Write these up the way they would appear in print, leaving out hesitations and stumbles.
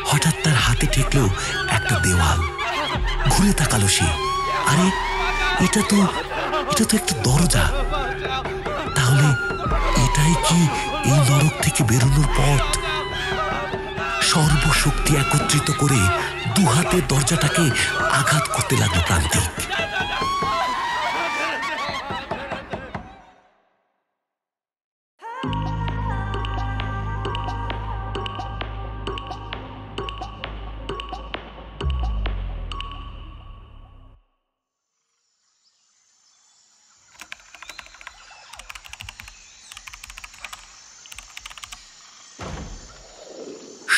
হঠাৎ তার হাতে ঠেকলো একটা দেওয়াল। ঘুরে তাকালো সে। আরে এটা তো একটা দরজা। তাহলে এটাই কি এই নরক থেকে বেরোনোর পথ? সর্বশক্তি একত্রিত করে দুহাতের দরজাটাকে আঘাত করতে লাগলো প্রান্তিক।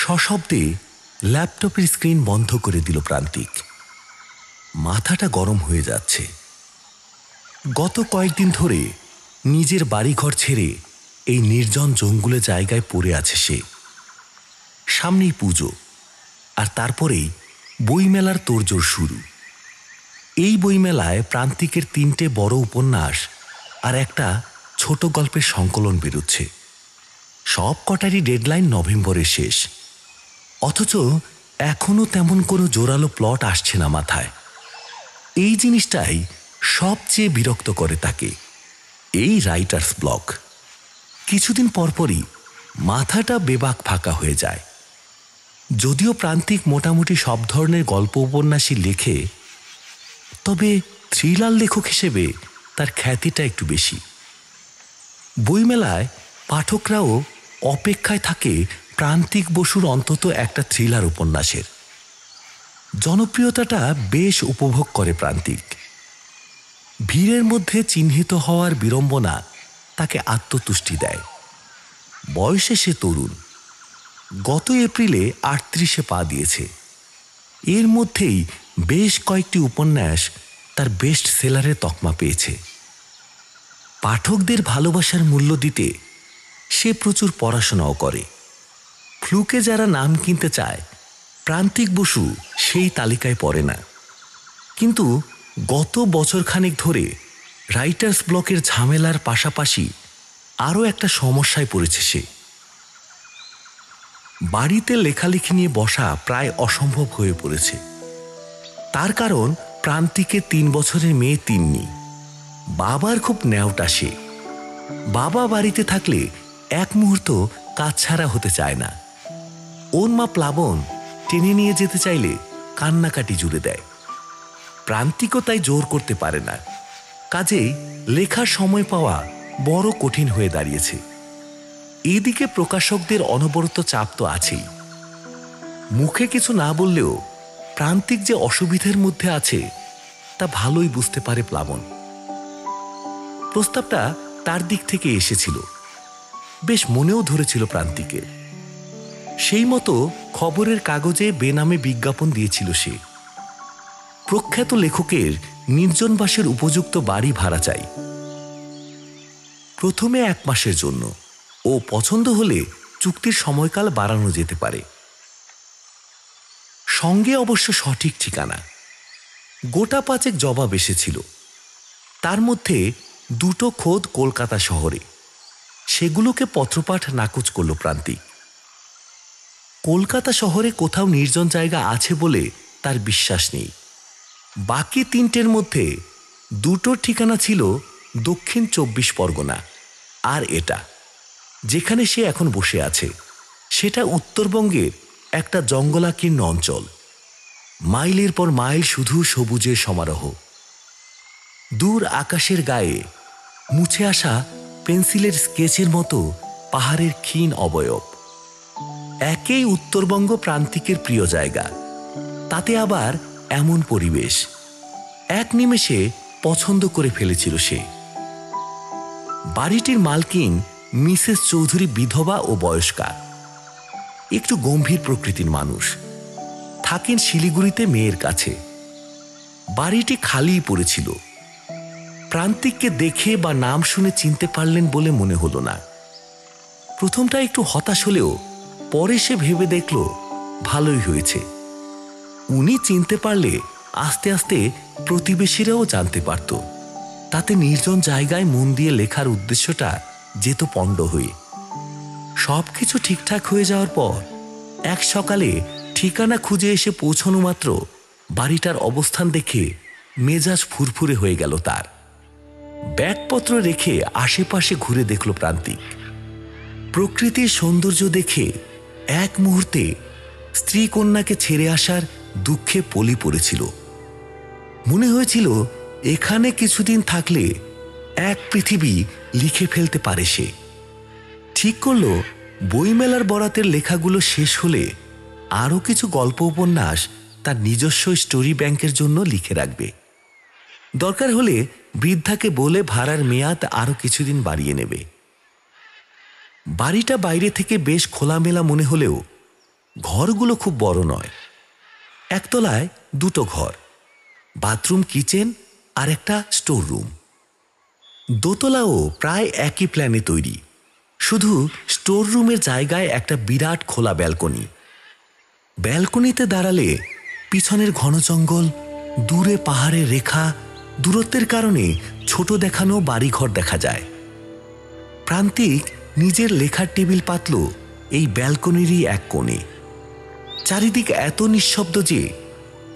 সশব্দে ল্যাপটপের স্ক্রিন বন্ধ করে দিল প্রান্তিক। মাথাটা গরম হয়ে যাচ্ছে। গত কয়েকদিন ধরে নিজের বাড়িঘর ছেড়ে এই নির্জন জঙ্গলে জায়গায় পড়ে আছে সে। সামনেই পুজো, আর তারপরেই বইমেলার তোড়জোড় শুরু। এই বইমেলায় প্রান্তিকের 3টে বড় উপন্যাস আর একটা ছোট গল্পের সংকলন বেরোচ্ছে। সব কটারই ডেডলাইন নভেম্বরের শেষ। অথচ এখনো তেমন কোনো জোরালো প্লট আসছে না মাথায়। এই জিনিসটাই সবচেয়ে বিরক্ত করে তাকে, এই রাইটার্স ব্লক। কিছুদিন পরপরই মাথাটা বেবাক ফাঁকা হয়ে যায়। যদিও প্রান্তিক মোটামুটি সব ধরনের গল্প উপন্যাসই লেখে, তবে থ্রিলার লেখক হিসেবে তার খ্যাতিটা একটু বেশি। বইমেলায় পাঠকরাও অপেক্ষায় থাকে প্রান্তিক বসুর অন্তত একটা থ্রিলার উপন্যাসের। জনপ্রিয়তাটা বেশ উপভোগ করে প্রান্তিক। ভিড়ের মধ্যে চিহ্নিত হওয়ার বিড়ম্বনা তাকে আত্মতুষ্টি দেয়। বয়সে সে তরুণ। গত এপ্রিলে 38-এ পা দিয়েছে। এর মধ্যেই বেশ কয়েকটি উপন্যাস তার বেস্ট সেলারে তকমা পেয়েছে। পাঠকদের ভালোবাসার মূল্য দিতে সে প্রচুর পড়াশোনাও করে। ফ্লুকে যারা নাম কিনতে চায়, প্রান্তিক বসু সেই তালিকায় পড়ে না। কিন্তু গত বছরখানেক ধরে রাইটার্স ব্লকের ঝামেলার পাশাপাশি আরও একটা সমস্যায় পড়েছে সে। বাড়িতে লেখালেখি নিয়ে বসা প্রায় অসম্ভব হয়ে পড়েছে। তার কারণ প্রান্তিকের 3 বছরের মেয়ে তিন্নি। বাবার খুব ন্যাওটা সে। বাবা বাড়িতে থাকলে এক মুহূর্ত কাজ ছাড়া হতে চায় না। ওর মা প্লাবন টেনে নিয়ে যেতে চাইলে কান্নাকাটি জুড়ে দেয়। প্রান্তিকও তাই জোর করতে পারে না। কাজেই লেখার সময় পাওয়া বড় কঠিন হয়ে দাঁড়িয়েছে। এদিকে প্রকাশকদের অনবরত চাপ তো আছেই। মুখে কিছু না বললেও প্রান্তিক যে অসুবিধার মধ্যে আছে তা ভালোই বুঝতে পারে প্লাবন। প্রস্তাবটা তার দিক থেকে এসেছিল, বেশ মনেও ধরেছিল প্রান্তিকের। সেই মতো খবরের কাগজে বেনামে বিজ্ঞাপন দিয়েছিল সে। প্রখ্যাত লেখকের নির্জনবাসের উপযুক্ত বাড়ি ভাড়া চাই। প্রথমে 1 মাসের জন্য, ও পছন্দ হলে চুক্তির সময়কাল বাড়ানো যেতে পারে। সঙ্গে অবশ্য সঠিক ঠিকানা। গোটা 5 জবাব এসেছিল। তার মধ্যে 2টো খোদ কলকাতা শহরে। সেগুলোকে পত্রপাঠ নাকচ করল প্রান্তিক। কলকাতা শহরে কোথাও নির্জন জায়গা আছে বলে তার বিশ্বাস নেই। বাকি 3টের মধ্যে 2টোর ঠিকানা ছিল দক্ষিণ 24 পরগনা, আর এটা যেখানে সে এখন বসে আছে সেটা উত্তরবঙ্গের একটা জঙ্গলাকীর্ণ অঞ্চল। মাইলের পর মাইল শুধু সবুজের সমারোহ। দূর আকাশের গায়ে মুছে আসা পেন্সিলের স্কেচের মতো পাহাড়ের ক্ষীণ অবয়ব। একেই উত্তরবঙ্গ প্রান্তিকের প্রিয় জায়গা, তাতে আবার এমন পরিবেশ। এক নিমেষে পছন্দ করে ফেলেছিল সে। বাড়িটির মালকিন মিসেস চৌধুরী বিধবা ও বয়স্কা, একটু গম্ভীর প্রকৃতির মানুষ। থাকেন শিলিগুড়িতে মেয়ের কাছে। বাড়িটি খালিই পড়েছিল। প্রান্তিককে দেখে বা নাম শুনে চিনতে পারলেন বলে মনে হলো না। প্রথমটা একটু হতাশ হলেও পরে সে ভেবে দেখল ভালোই হয়েছে। উনি চিনতে পারলে আস্তে আস্তে প্রতিবেশীরাও জানতে পারত। তাতে নির্জন জায়গায় মন দিয়ে লেখার উদ্দেশ্যটা যেত পণ্ড হয়ে। সবকিছু ঠিকঠাক হয়ে যাওয়ার পর এক সকালে ঠিকানা খুঁজে এসে পৌঁছানো মাত্র বাড়িটার অবস্থান দেখে মেজাজ ফুরফুরে হয়ে গেল তার। ব্যাগপত্র রেখে আশেপাশে ঘুরে দেখল প্রান্তিক। প্রকৃতির সৌন্দর্য দেখে এক মুহূর্তে স্ত্রী কন্যাকে ছেড়ে আসার দুঃখে পলি পড়েছিল। মনে হয়েছিল এখানে কিছুদিন থাকলে এক পৃথিবী লিখে ফেলতে পারে সে। ঠিক করল বইমেলার বরাতের লেখাগুলো শেষ হলে আরও কিছু গল্প উপন্যাস তার নিজস্ব স্টোরি ব্যাংকের জন্য লিখে রাখবে। দরকার হলে বৃদ্ধাকে বলে ভাড়ার মেয়াদ আরও কিছুদিন বাড়িয়ে নেবে। বাড়িটা বাইরে থেকে বেশ খোলামেলা মনে হলেও ঘরগুলো খুব বড় নয়। একতলায় দুটো ঘর, বাথরুম, কিচেন আর একটা স্টোর রুম। দোতলাও প্রায় একই প্ল্যানে তৈরি, শুধু স্টোর রুমের জায়গায় একটা বিরাট খোলা ব্যালকনি। ব্যালকনিতে দাঁড়ালে পিছনের ঘন জঙ্গল, দূরে পাহাড়ের রেখা, দূরত্বের কারণে ছোট দেখানো বাড়িঘর দেখা যায়। প্রান্তিক নিজের লেখার টেবিল পাতল এই ব্যালকনিরই এক কোণে। চারিদিক এত নিঃশব্দ যে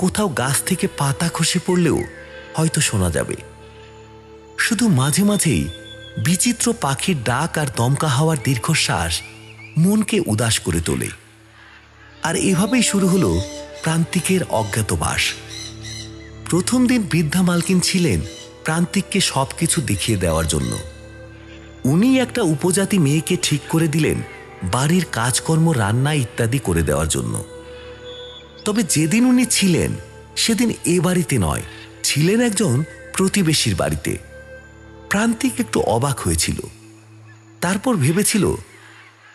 কোথাও গাছ থেকে পাতা খসে পড়লেও হয়তো শোনা যাবে। শুধু মাঝে মাঝেই বিচিত্র পাখির ডাক আর দমকা হাওয়ার দীর্ঘশ্বাস মনকে উদাস করে তোলে। আর এভাবেই শুরু হলো প্রান্তিকের অজ্ঞাতবাস। প্রথম দিন বৃদ্ধা মালকিন ছিলেন প্রান্তিককে সবকিছু দেখিয়ে দেওয়ার জন্য। উনি একটা উপজাতি মেয়েকে ঠিক করে দিলেন বাড়ির কাজকর্ম, রান্না ইত্যাদি করে দেওয়ার জন্য। তবে যেদিন উনি ছিলেন সেদিন এ বাড়িতে নয়, ছিলেন একজন প্রতিবেশীর বাড়িতে। প্রান্তিক একটু অবাক হয়েছিল। তারপর ভেবেছিল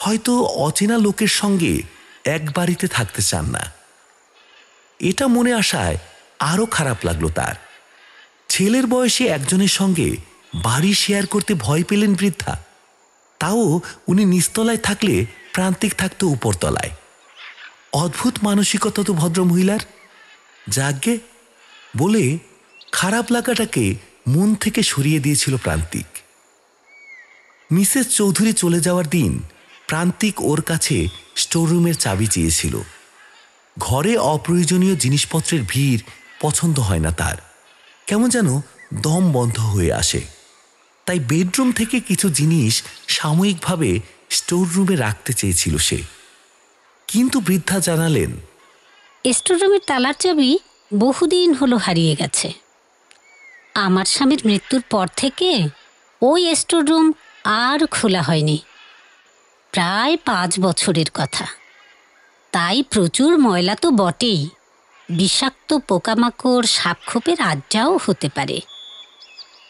হয়তো অচেনা লোকের সঙ্গে এক বাড়িতে থাকতে চান না। এটা মনে আসায় আরও খারাপ লাগলো তার। ছেলের বয়সে একজনের সঙ্গে বাড়ি শেয়ার করতে ভয় পেলেন বৃদ্ধা। তাও উনি নিচতলায় থাকলে প্রান্তিক থাকতো উপরতলায়। অদ্ভুত মানসিকতা তো ভদ্রমহিলার। যাগ্গে বলে খারাপ লাগাটাকে মন থেকে সরিয়ে দিয়েছিল প্রান্তিক। মিসেস চৌধুরী চলে যাওয়ার দিন প্রান্তিক ওর কাছে স্টোররুমের চাবি চেয়েছিল। ঘরে অপ্রয়োজনীয় জিনিসপত্রের ভিড় পছন্দ হয় না তার, কেমন যেন দম বন্ধ হয়ে আসে। তাই বেডরুম থেকে কিছু জিনিস সাময়িকভাবে স্টোররুমে রাখতে চেয়েছিল সে। কিন্তু বৃদ্ধা জানালেন, স্টোররুমের তালার চাবি বহুদিন হলো হারিয়ে গেছে। আমার স্বামীর মৃত্যুর পর থেকে ওই স্টোররুম আর খোলা হয়নি, প্রায় 5 বছরের কথা। তাই প্রচুর ময়লা তো বটেই, বিষাক্ত পোকামাকড়, সাপখোপের আড্ডাও হতে পারে।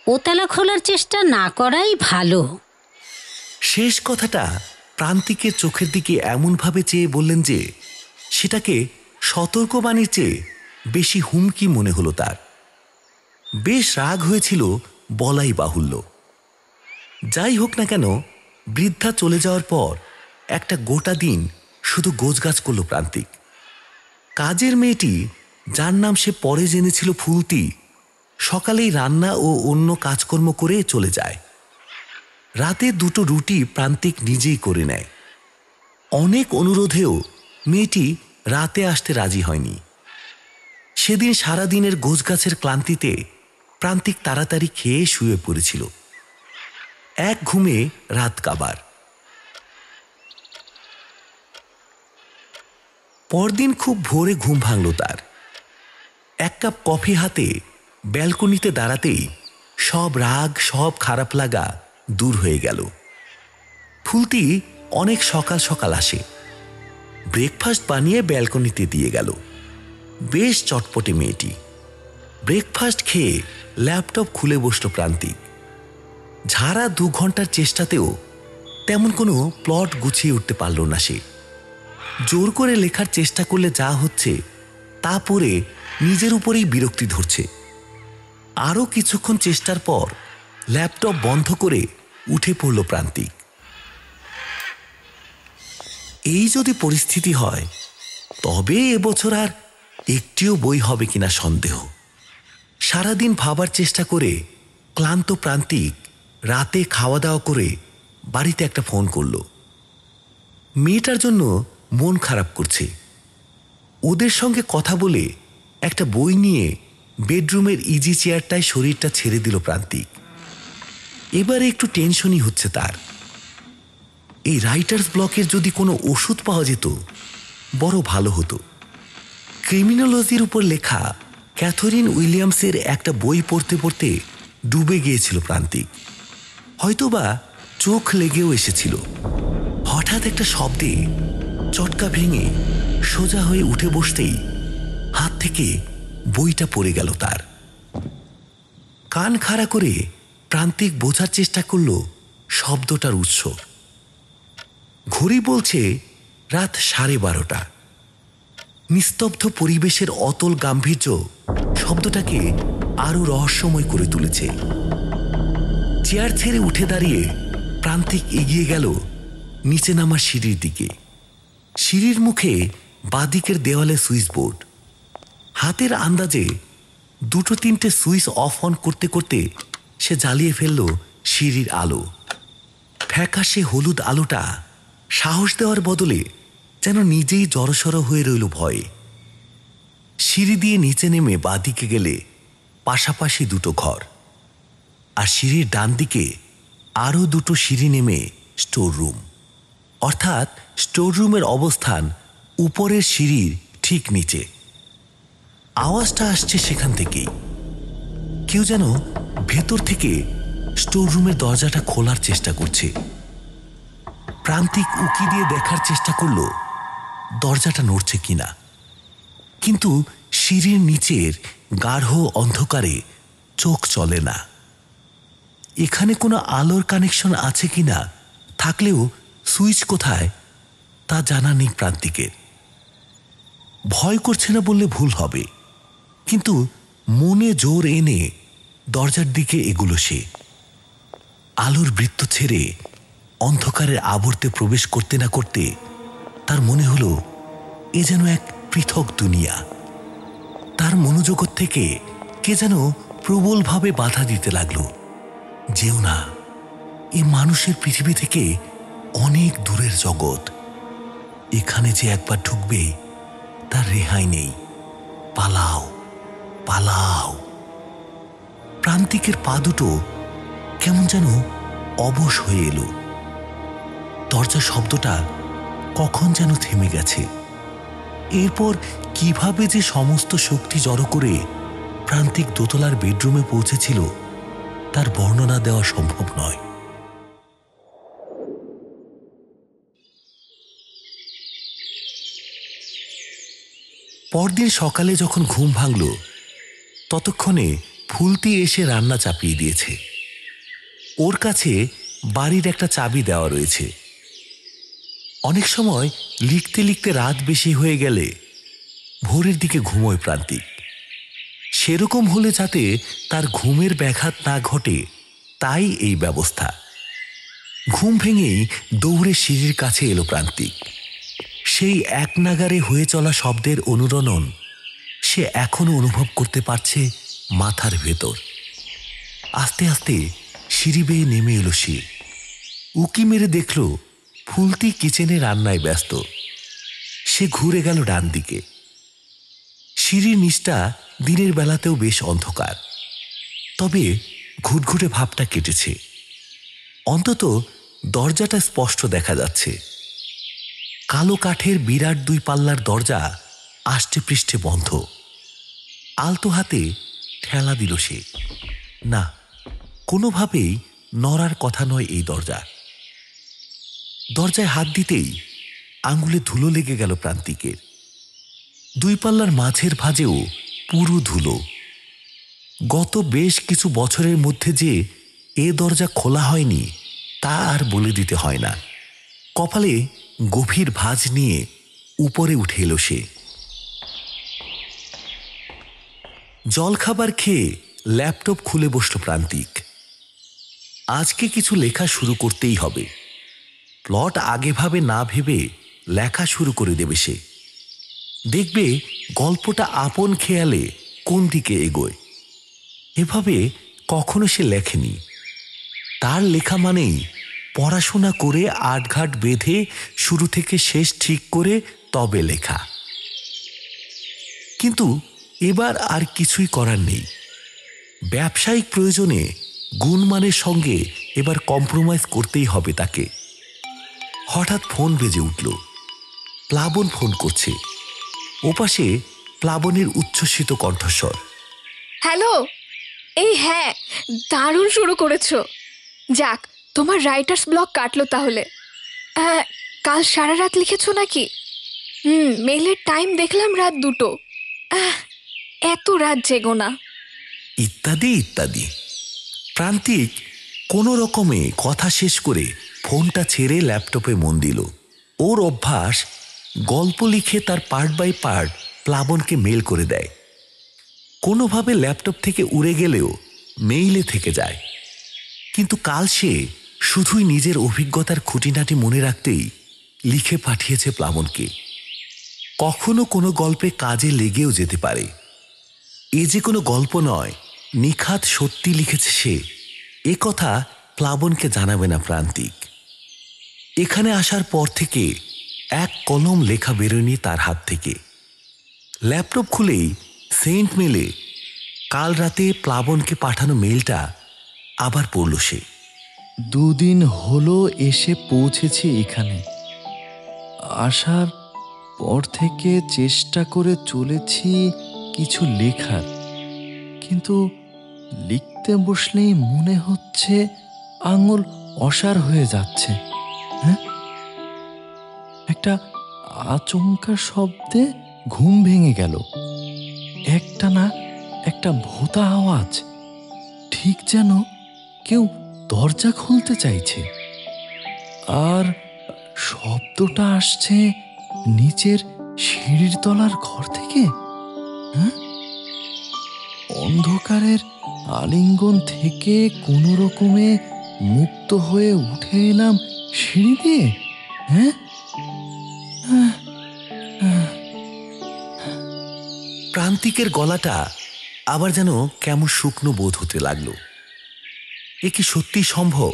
ও তালা খোলার চেষ্টা না করাই ভালো। শেষ কথাটা প্রান্তিকের চোখের দিকে এমনভাবে চেয়ে বললেন যে সেটাকে সতর্কবাণীর চেয়ে বেশি হুমকি মনে হলো তার। বেশ রাগ হয়েছিল বলাই বাহুল্য। যাই হোক না কেন, বৃদ্ধা চলে যাওয়ার পর একটা গোটা দিন শুধু গোছগাছ করল প্রান্তিক। কাজের মেয়েটি, যার নাম সে পরে জেনেছিল ফুলতি, সকালেই রান্না ও অন্য কাজকর্ম করে চলে যায়। রাতে 2টো রুটি প্রান্তিক নিজেই করে নেয়। অনেক অনুরোধেও মেয়েটি রাতে আসতে রাজি হয়নি। সেদিন সারাদিনের গোছগাছের ক্লান্তিতে প্রান্তিক তাড়াতাড়ি খেয়ে শুয়ে পড়েছিল। এক ঘুমে রাত কাবার। পরদিন খুব ভোরে ঘুম ভাঙল তার। 1 কাপ কফি হাতে ব্যালকনিতে দাঁড়াতেই সব রাগ, সব খারাপ লাগা দূর হয়ে গেল। ফুলতি অনেক সকাল সকাল আসে। ব্রেকফাস্ট বানিয়ে ব্যালকনিতে দিয়ে গেল। বেশ চটপটে মেয়েটি। ব্রেকফাস্ট খেয়ে ল্যাপটপ খুলে বসল প্রান্তিক। ঝাড়া 2 ঘন্টার চেষ্টাতেও তেমন কোনো প্লট গুছিয়ে উঠতে পারল না সে। জোর করে লেখার চেষ্টা করলে যা হচ্ছে তা পড়ে নিজের উপরেই বিরক্তি ধরছে। আরও কিছুক্ষণ চেষ্টার পর ল্যাপটপ বন্ধ করে উঠে পড়ল প্রান্তিক। এই যদি পরিস্থিতি হয় তবে এবছর আর একটিও বই হবে কিনা সন্দেহ। সারাদিন ভাবার চেষ্টা করে ক্লান্ত প্রান্তিক রাতে খাওয়া দাওয়া করে বাড়িতে একটা ফোন করল। মেয়েটার জন্য মন খারাপ করছে। ওদের সঙ্গে কথা বলে একটা বই নিয়ে বেডরুমের ইজি চেয়ারটায় শরীরটা ছেড়ে দিল প্রান্তিক। এবারে একটু টেনশনই হচ্ছে তার। এই রাইটার্স ব্লকের যদি কোনো ওষুধ পাওয়া যেত বড় ভালো হতো। ক্রিমিনোলজির উপর লেখা ক্যাথরিন উইলিয়ামসের একটা বই পড়তে পড়তে ডুবে গিয়েছিল প্রান্তিক। হয়তোবা চোখ লেগেও এসেছিল। হঠাৎ একটা শব্দে চটকা ভেঙে সোজা হয়ে উঠে বসতেই হাত থেকে বইটা পড়ে গেল তার। কান খাড়া করে প্রান্তিক বোঝার চেষ্টা করল শব্দটার উৎস। ঘড়ি বলছে রাত 12:30। নিস্তব্ধ পরিবেশের অতল গাম্ভীর্য শব্দটাকে আরো রহস্যময় করে তুলেছে। চেয়ার ছেড়ে উঠে দাঁড়িয়ে প্রান্তিক এগিয়ে গেল নিচে নামার সিঁড়ির দিকে। সিঁড়ির মুখে বাঁদিকের দেওয়ালে সুইচ বোর্ড। হাতের আন্দাজে 2-3টে সুইচ অফ অন করতে করতে সে জ্বালিয়ে ফেলল সিঁড়ির আলো। ফ্যাকাশে হলুদ আলোটা সাহস দেওয়ার বদলে যেন নিজেই জড়সড় হয়ে রইল ভয়ে। সিঁড়ি দিয়ে নিচে নেমে বাঁদিকে গেলে পাশাপাশি 2টো ঘর, আর সিঁড়ির ডান দিকে আরও 2টো সিঁড়ি নেমে স্টোর রুম। অর্থাৎ স্টোর রুমের অবস্থান উপরের সিঁড়ির ঠিক নিচে। আওয়াজটা আসছে সেখান থেকেই। কেউ যেন ভেতর থেকে স্টোর রুমের দরজাটা খোলার চেষ্টা করছে। প্রান্তিক উকি দিয়ে দেখার চেষ্টা করল দরজাটা নড়ছে কিনা, কিন্তু সিঁড়ির নিচের গাঢ় অন্ধকারে চোখ চলে না। এখানে কোনো আলোর কানেকশন আছে কিনা, থাকলেও সুইচ কোথায় তা জানা নেই প্রান্তিকের। ভয় করছে না বললে ভুল হবে, কিন্তু মনে জোর এনে দরজার দিকে এগুলো সে। আলোর বৃত্ত ছেড়ে অন্ধকারের আবর্তে প্রবেশ করতে না করতে তার মনে হলো এ যেন এক পৃথক দুনিয়া। তার মনোজগৎ থেকে কে যেন প্রবলভাবে বাধা দিতে লাগলো, যেও না, এ মানুষের পৃথিবী থেকে অনেক দূরের জগৎ। এখানে যে একবার ঢুকবে তার রেহাই নেই। পালাও, পালাও। প্রান্তিকের পা দুটো কেমন যেন অবশ হয়ে এলো। দরজা শব্দটা কখন যেন থেমে গেছে। এরপর কিভাবে যে সমস্ত শক্তি জড়ো করে প্রান্তিক দোতলার বেডরুমে পৌঁছেছিল তার বর্ণনা দেওয়া সম্ভব নয়। পরদিন সকালে যখন ঘুম ভাঙল, ততক্ষণে ফুলতি এসে রান্না চাপিয়ে দিয়েছে। ওর কাছে বাড়ির একটা চাবি দেওয়া রয়েছে। অনেক সময় লিখতে লিখতে রাত বেশি হয়ে গেলে ভোরের দিকে ঘুমোয় প্রান্তিক। সেরকম হলে যাতে তার ঘুমের ব্যাঘাত না ঘটে তাই এই ব্যবস্থা। ঘুম ভেঙেই দৌড়ে সিঁড়ির কাছে এলো প্রান্তিক। সেই এক নাগারে হয়ে চলা শব্দের অনুরণন সে এখনো অনুভব করতে পারছে মাথার ভেতর। আস্তে আস্তে সিঁড়ি বেয়ে নেমে এলো সে। উকি মেরে দেখল ফুলতি কিচেনে রান্নায় ব্যস্ত। সে ঘুরে গেল ডান দিকে। সিঁড়ির নিচটা দিনের বেলাতেও বেশ অন্ধকার, তবে ঘুটঘুটে ভাবটা কেটেছে। অন্তত দরজাটা স্পষ্ট দেখা যাচ্ছে। কালো কাঠের বিরাট 2 পাল্লার দরজা আষ্টে পৃষ্ঠে বন্ধ। আলতো হাতে ঠেলা দিল সে। না, কোনোভাবেই নড়ার কথা নয় এই দরজা। দরজায় হাত দিতেই আঙুলে ধুলো লেগে গেল প্রান্তিকের। 2 পাল্লার মাঝের ভাঁজেও পুরো ধুলো। গত বেশ কিছু বছরের মধ্যে যে এ দরজা খোলা হয়নি তা আর বলে দিতে হয় না। কপালে গভীর ভাঁজ নিয়ে উপরে উঠে এলো সে। জলখাবার খেয়ে ল্যাপটপ খুলে বসল প্রান্তিক। আজকে কিছু লেখা শুরু করতেই হবে। প্লট আগেভাবে না ভেবে লেখা শুরু করে দেবে সে। দেখবে গল্পটা আপন খেয়ালে কোন দিকে এগোয়। এভাবে কখনো সে লেখেনি। তার লেখা মানেই পড়াশোনা করে আটঘাট বেঁধে শুরু থেকে শেষ ঠিক করে তবে লেখা। কিন্তু এবার আর কিছুই করার নেই। ব্যবসায়িক প্রয়োজনে গুণমানের সঙ্গে এবার কম্প্রোমাইজ করতেই হবে তাকে। হঠাৎ ফোন বেজে উঠল। প্লাবন ফোন করছে। ওপাশে প্লাবনের উচ্ছ্বসিত কণ্ঠস্বর। হ্যালো, এই হ্যাঁ, দারুণ শুরু করেছো। যাক, তোমার রাইটার্স ব্লক কাটলো তাহলে। কাল সারা রাত লিখেছো নাকি? মেইলের টাইম দেখলাম রাত 2টো। এত রাত জেগো না। ইত্যাদি ইত্যাদি। প্রান্তিক কোনো রকমে কথা শেষ করে ফোনটা ছেড়ে ল্যাপটপে মন দিল। ওর অভ্যাস গল্প লিখে তার পার্ট বাই পার্ট প্লাবনকে মেল করে দেয়। কোনোভাবে ল্যাপটপ থেকে উড়ে গেলেও মেইলে থেকে যায়। কিন্তু কাল সে শুধুই নিজের অভিজ্ঞতার খুঁটিনাটি মনে রাখতেই লিখে পাঠিয়েছে প্লাবনকে। কখনো কোনো গল্পে কাজে লেগেও যেতে পারে। এ যে কোনো গল্প নয়, নিখাত সত্যি লিখেছে সে। এ কথা প্লাবনকে জানাবে না প্রান্তিক। এখানে আসার পর থেকে এক কলম লেখা বেরোয়নি তার হাত থেকে। ল্যাপটপ খুলেই সেন্ট মেলে কাল রাতে প্লাবনকে পাঠানো মেলটা আবার পড়ল সে। 2 দিন হলো এসে পৌঁছেছি এখানে। আসার পর থেকে চেষ্টা করে চলেছি কিছু লেখার, কিন্তু লিখতে বসলেই মনে হচ্ছে আঙুল অসাড় হয়ে যাচ্ছে। হ্যাঁ, একটা আচমকা শব্দে ঘুম ভেঙে গেল। একটানা একটা ভোঁতা আওয়াজ, ঠিক যেন কেউ দরজা খুলতে চাইছে। আর শব্দটা আসছে নিচের সিঁড়ির তলার ঘর থেকে। হ্যাঁ, অন্ধকারের আলিঙ্গন থেকে কোনো রকমে মুক্ত হয়ে উঠে এলাম সিঁড়ি দিয়ে। হ্যাঁ, প্রান্তিকের গলাটা আবার যেন কেমন শুকনো বোধ হতে লাগলো। এ কি সত্যি সম্ভব?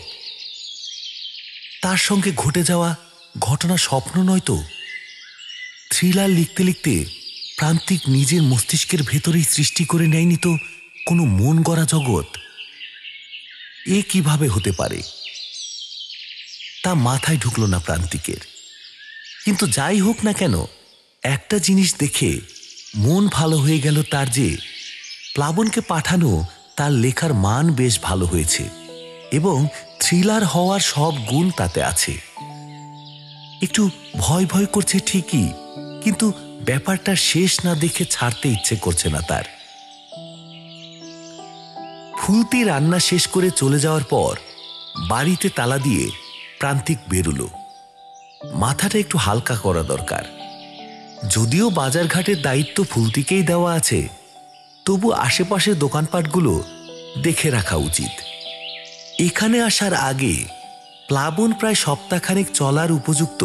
তার সঙ্গে ঘটে যাওয়া ঘটনা স্বপ্ন নয় তো? থ্রিলার লিখতে লিখতে প্রান্তিক নিজের মস্তিষ্কের ভেতরেই সৃষ্টি করে নেয়নি তো কোনো মন গড়া জগৎ? এ কিভাবে হতে পারে তা মাথায় ঢুকলো না প্রান্তিকের। কিন্তু যাই হোক না কেন, একটা জিনিস দেখে মন ভালো হয়ে গেল তার, যে প্লাবনকে পাঠানো তার লেখার মান বেশ ভালো হয়েছে এবং থ্রিলার হওয়ার সব গুণ তাতে আছে। একটু ভয় ভয় করছে ঠিকই, কিন্তু ব্যাপারটা শেষ না দেখে ছাড়তে ইচ্ছে করছে না তার। ফুলতি রান্না শেষ করে চলে যাওয়ার পর বাড়িতে তালা দিয়ে প্রান্তিক বেরুলো। মাথাটা একটু হালকা করা দরকার। যদিও বাজারঘাটের দায়িত্ব ফুলতিকেই দেওয়া আছে, তবু আশেপাশের দোকানপাটগুলো দেখে রাখা উচিত। এখানে আসার আগে প্লাবন প্রায় সপ্তাহখানেক চলার উপযুক্ত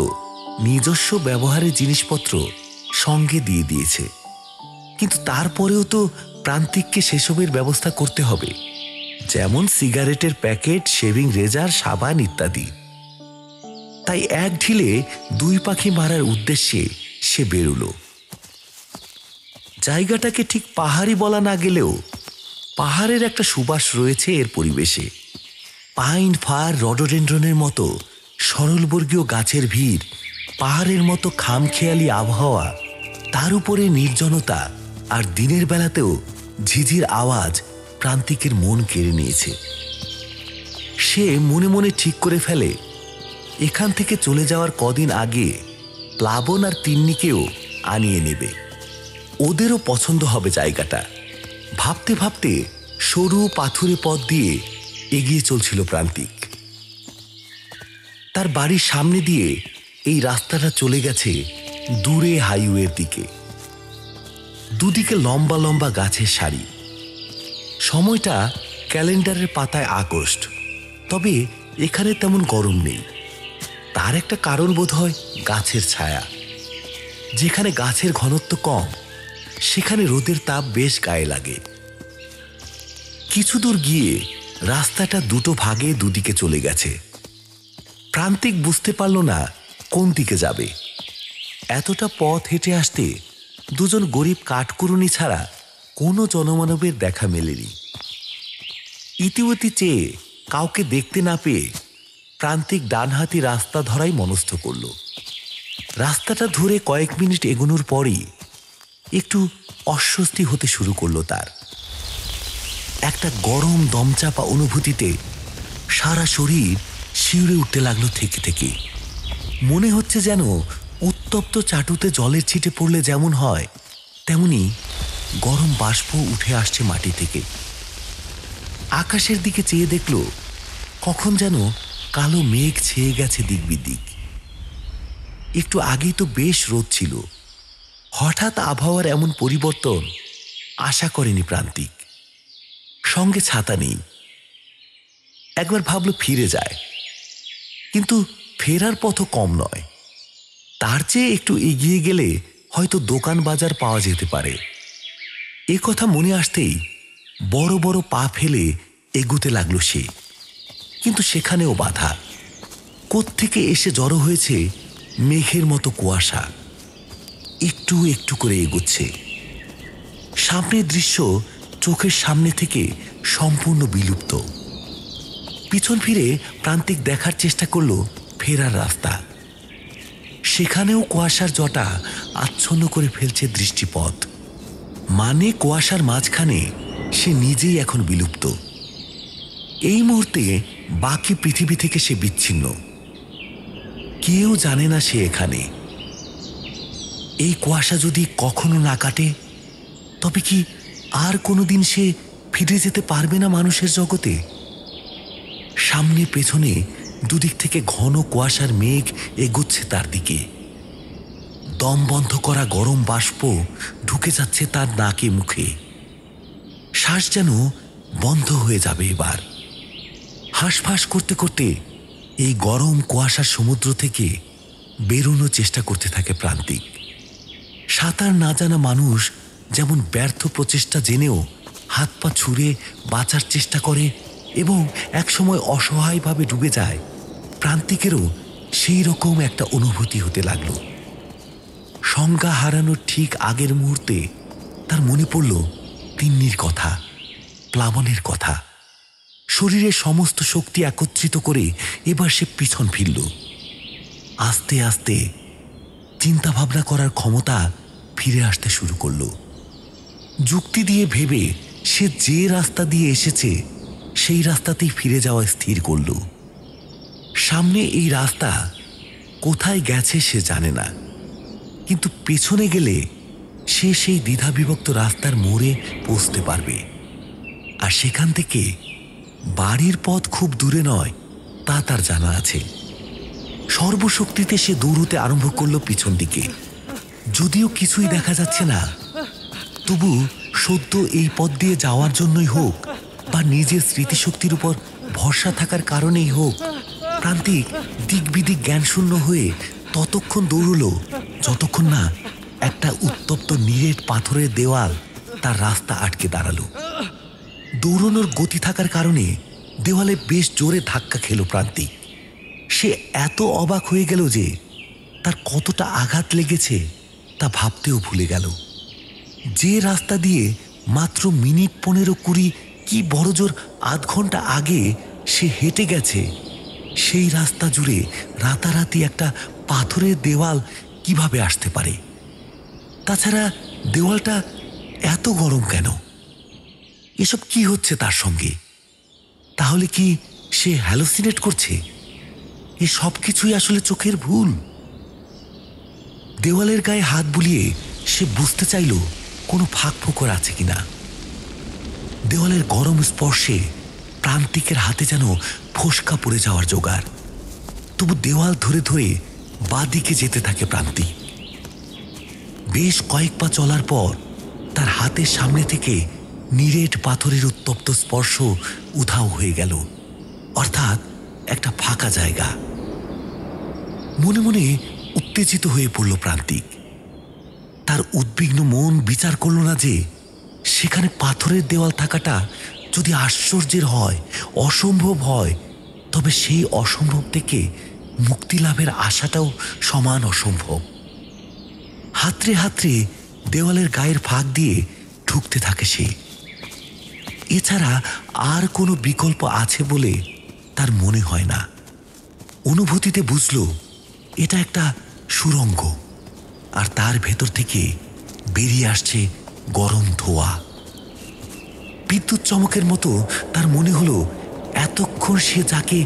নিজস্ব ব্যবহারের জিনিসপত্র সঙ্গে দিয়ে দিয়েছে। কিন্তু তারপরেও তো প্রান্তিককে সেসবের ব্যবস্থা করতে হবে, যেমন সিগারেটের প্যাকেট, শেভিং রেজার, সাবান ইত্যাদি। তাই এক ঢিলে 2 পাখি মারার উদ্দেশ্যে সে বেরুল। জায়গাটাকে ঠিক পাহাড়ি বলা না গেলেও পাহাড়ের একটা সুবাস রয়েছে এর পরিবেশে। পাইন, ফার, রডোডেন্ড্রনের মতো সরলবর্গীয় গাছের ভিড়, পাহাড়ের মতো খামখেয়ালি আবহাওয়া, তার উপরে নির্জনতা, আর দিনের বেলাতেও ঝিঝির আওয়াজ প্রান্তিকের মন কেড়ে নিয়েছে। সে মনে মনে ঠিক করে ফেলে এখান থেকে চলে যাওয়ার কদিন আগে প্লাবন আর তিন্নিকেও আনিয়ে নেবে। ওদেরও পছন্দ হবে জায়গাটা। ভাবতে ভাবতে সরু পাথুরে পথ দিয়ে এগিয়ে চলছিল প্রান্তিক। তার বাড়ির সামনে দিয়ে এই রাস্তাটা চলে গেছে দূরে হাইওয়ের দিকে। দুদিকে লম্বা লম্বা গাছের সারি। সময়টা ক্যালেন্ডারের পাতায় আগস্ট, তবে এখানে তেমন গরম নেই। তার একটা কারণ বোধ হয় গাছের ছায়া। যেখানে গাছের ঘনত্ব কম, সেখানে রোদের তাপ বেশ গায়ে লাগে। কিছু দূর গিয়ে রাস্তাটা 2টো ভাগে দুদিকে চলে গেছে। প্রান্তিক বুঝতে পারল না কোন দিকে যাবে। এতটা পথ হেঁটে আসতে দুজন গরিব কাঠকুরুনি ছাড়া কোনো জনমানবের দেখা মেলেনি। ইতিউতি চেয়ে কাউকে দেখতে না পেয়ে প্রান্তিক ডানহাতি রাস্তা ধরাই মনস্থ করল। রাস্তাটা ধরে কয়েক মিনিট এগোনোর পরই একটু অস্বস্তি হতে শুরু করলো তার। একটা গরম দমচাপা অনুভূতিতে সারা শরীর শিউরে উঠতে লাগলো থেকে থেকে। মনে হচ্ছে যেন উত্তপ্ত চাটুতে জলের ছিটে পড়লে যেমন হয় তেমনি গরম বাষ্প উঠে আসছে মাটি থেকে। আকাশের দিকে চেয়ে দেখল কখন যেন কালো মেঘ ছেয়ে গেছে দিক বিদিক। একটু আগেই তো বেশ রোদ ছিল। হঠাৎ আবহাওয়ার এমন পরিবর্তন আশা করেনি প্রান্তিক। সঙ্গে ছাতা নেই। একবার ভাবলো ফিরে যায়, কিন্তু ফেরার পথও কম নয়। তার চেয়ে একটু এগিয়ে গেলে হয়তো দোকান বাজার পাওয়া যেতে পারে। এ কথা মনে আসতেই বড় বড় পা ফেলে এগুতে লাগলো সে। কিন্তু সেখানেও বাধা। কোত্থেকে এসে জড়ো হয়েছে মেঘের মতো কুয়াশা। একটু একটু করে এগোচ্ছে। সামনের দৃশ্য চোখের সামনে থেকে সম্পূর্ণ বিলুপ্ত। পিছন ফিরে প্রান্তিক দেখার চেষ্টা করলো ফেরার রাস্তা। সেখানেও কুয়াশার জটা আচ্ছন্ন করে ফেলছে দৃষ্টিপথ। মানে কুয়াশার মাঝখানে সে নিজেই এখন বিলুপ্ত। এই মুহূর্তে বাকি পৃথিবী থেকে সে বিচ্ছিন্ন। কেউ জানে না সে এখানে। এই কুয়াশা যদি কখনো না কাটে তবে কি আর কোনোদিন সে ফিরে যেতে পারবে না মানুষের জগতে? সামনে পেছনে দুদিক থেকে ঘন কুয়াশার মেঘ এগোচ্ছে তার দিকে। দম বন্ধ করা গরম বাষ্প ঢুকে যাচ্ছে তার নাকে মুখে। শ্বাস যেন বন্ধ হয়ে যাবে এবার। হাঁসফাঁস করতে করতে এই গরম কুয়াশার সমুদ্র থেকে বেরোনোর চেষ্টা করতে থাকে প্রান্তিক। সাঁতার না জানা মানুষ যেমন ব্যর্থ প্রচেষ্টা জেনেও হাত পা ছুঁড়ে বাঁচার চেষ্টা করে এবং একসময় অসহায়ভাবে ডুবে যায়, প্রান্তিকেরও সেই রকম একটা অনুভূতি হতে লাগলো। সংজ্ঞা হারানোর ঠিক আগের মুহূর্তে তার মনে পড়ল তিন্নির কথা, প্লাবনের কথা। শরীরের সমস্ত শক্তি একত্রিত করে এবার সে পিছন ফিরল। আস্তে আস্তে চিন্তা ভাবনা করার ক্ষমতা ফিরে আসতে শুরু করল। যুক্তি দিয়ে ভেবে সে যে রাস্তা দিয়ে এসেছে সেই রাস্তাতেই ফিরে যাওয়া স্থির করল। সামনে এই রাস্তা কোথায় গেছে সে জানে না, কিন্তু পেছনে গেলে সে সেই দ্বিধাবিভক্ত রাস্তার মোড়ে পৌঁছতে পারবে। আর সেখান থেকে বাড়ির পথ খুব দূরে নয় তা তার জানা আছে। সর্বশক্তিতে সে দৌড়তে আরম্ভ করলো পিছন দিকে। যদিও কিছুই দেখা যাচ্ছে না, তবু সদ্য এই পথ দিয়ে যাওয়ার জন্যই হোক বা নিজের স্মৃতিশক্তির উপর ভরসা থাকার কারণেই হোক, প্রান্তিক দিক বিদিক জ্ঞানশূন্য হয়ে ততক্ষণ দৌড়ল যতক্ষণ না একটা উত্তপ্ত নিরেট পাথরের দেওয়াল তার রাস্তা আটকে দাঁড়ালো। দৌড়ানোর গতি থাকার কারণে দেওয়ালে বেশ জোরে ধাক্কা খেল প্রান্তিক। সে এত অবাক হয়ে গেল যে তার কতটা আঘাত লেগেছে তা ভাবতেও ভুলে গেল। যে রাস্তা দিয়ে মাত্র মিনিট 15-20 কি বড় জোর আধ ঘন্টা আগে সে হেঁটে গেছে, সেই রাস্তা জুড়ে রাতারাতি একটা পাথরের দেওয়াল কিভাবে আসতে পারে? তাছাড়া দেওয়ালটা এত গরম কেন? এসব কি হচ্ছে তার সঙ্গে? তাহলে কি সে হ্যালোসিনেট করছে? এ সব কিছুই আসলে চোখের ভুল। দেওয়ালের গায়ে হাত বুলিয়ে সে বুঝতে চাইল কোনো ফাঁক ফোকর আছে কিনা। দেওয়ালের গরম স্পর্শে প্রান্তিকের হাতে যেন ফোসকা পড়ে যাওয়ার জোগাড়। তবু দেওয়াল ধরে ধরে বাঁদিকে যেতে থাকে প্রান্তিক। বেশ কয়েক পা চলার পর তার হাতের সামনে থেকে নিরেট পাথরের উত্তপ্ত স্পর্শ উধাও হয়ে গেল, অর্থাৎ একটা ফাঁকা জায়গা। মনে মনে উত্তেজিত হয়ে পড়ল প্রান্তিক। তার উদ্বিগ্ন মন বিচার করল না যে সেখানে পাথরের দেওয়াল থাকাটা যদি আশ্চর্যের হয়, অসম্ভব হয়, তবে সেই অসম্ভব থেকে মুক্তি লাভের আশাটাও সমান অসম্ভব। হাতড়ে হাতড়ে দেওয়ালের গায়ের ফাঁক দিয়ে ঢুকতে থাকে সে। এছাড়া আর কোনো বিকল্প আছে বলে তার মনে হয় না। অনুভূতিতে বুঝল এটা একটা সুড়ঙ্গ, আর তার ভেতর থেকে বেরিয়ে আসছে গরম ধোঁয়া। বিদ্যুৎ চমকের মতো তার মনে হলো এতক্ষণ সে যাকে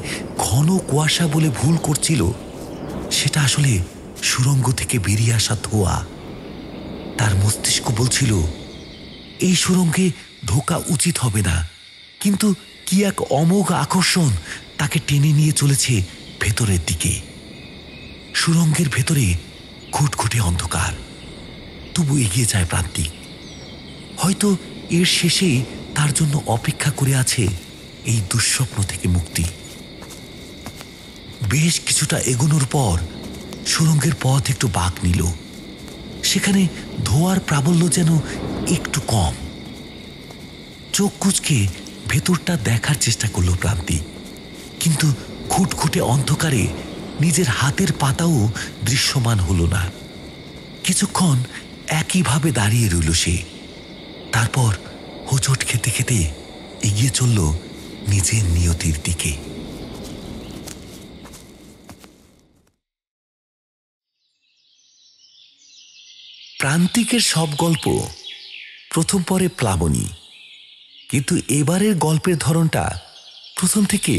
ঘন কুয়াশা বলে ভুল করছিল সেটা আসলে সুড়ঙ্গ থেকে বেরিয়ে আসা ধোঁয়া। তার মস্তিষ্ক বলছিল এই সুড়ঙ্গে ঢোকা উচিত হবে না, কিন্তু কি এক অমোঘ আকর্ষণ তাকে টেনে নিয়ে চলেছে ভেতরের দিকে। সুড়ঙ্গের ভেতরে ঘুটঘুটে অন্ধকার, তবু এগিয়ে যায় প্রান্তিক। হয়তো এর শেষেই তার জন্য অপেক্ষা করে আছে এই দুঃস্বপ্ন থেকে মুক্তি। বেশ কিছুটা এগোনোর পর সুড়ঙ্গের পথ একটু বাঁক নিল। সেখানে ধোঁয়ার প্রাবল্য যেন একটু কম। চোখ কুঁচকে ভেতরটা দেখার চেষ্টা করল প্রান্তিক, কিন্তু খুটখুটে অন্ধকারে নিজের হাতের পাতাও দৃশ্যমান হলো না। কিছুক্ষণ একইভাবে দাঁড়িয়ে রইল সে। তারপর হোঁচট খেতে খেতে এগিয়ে চলল নিজের নিয়তির দিকে। প্রান্তিকের সব গল্প প্রথম পরে প্লাবনী, কিন্তু এবারের গল্পের ধরনটা প্রথম থেকে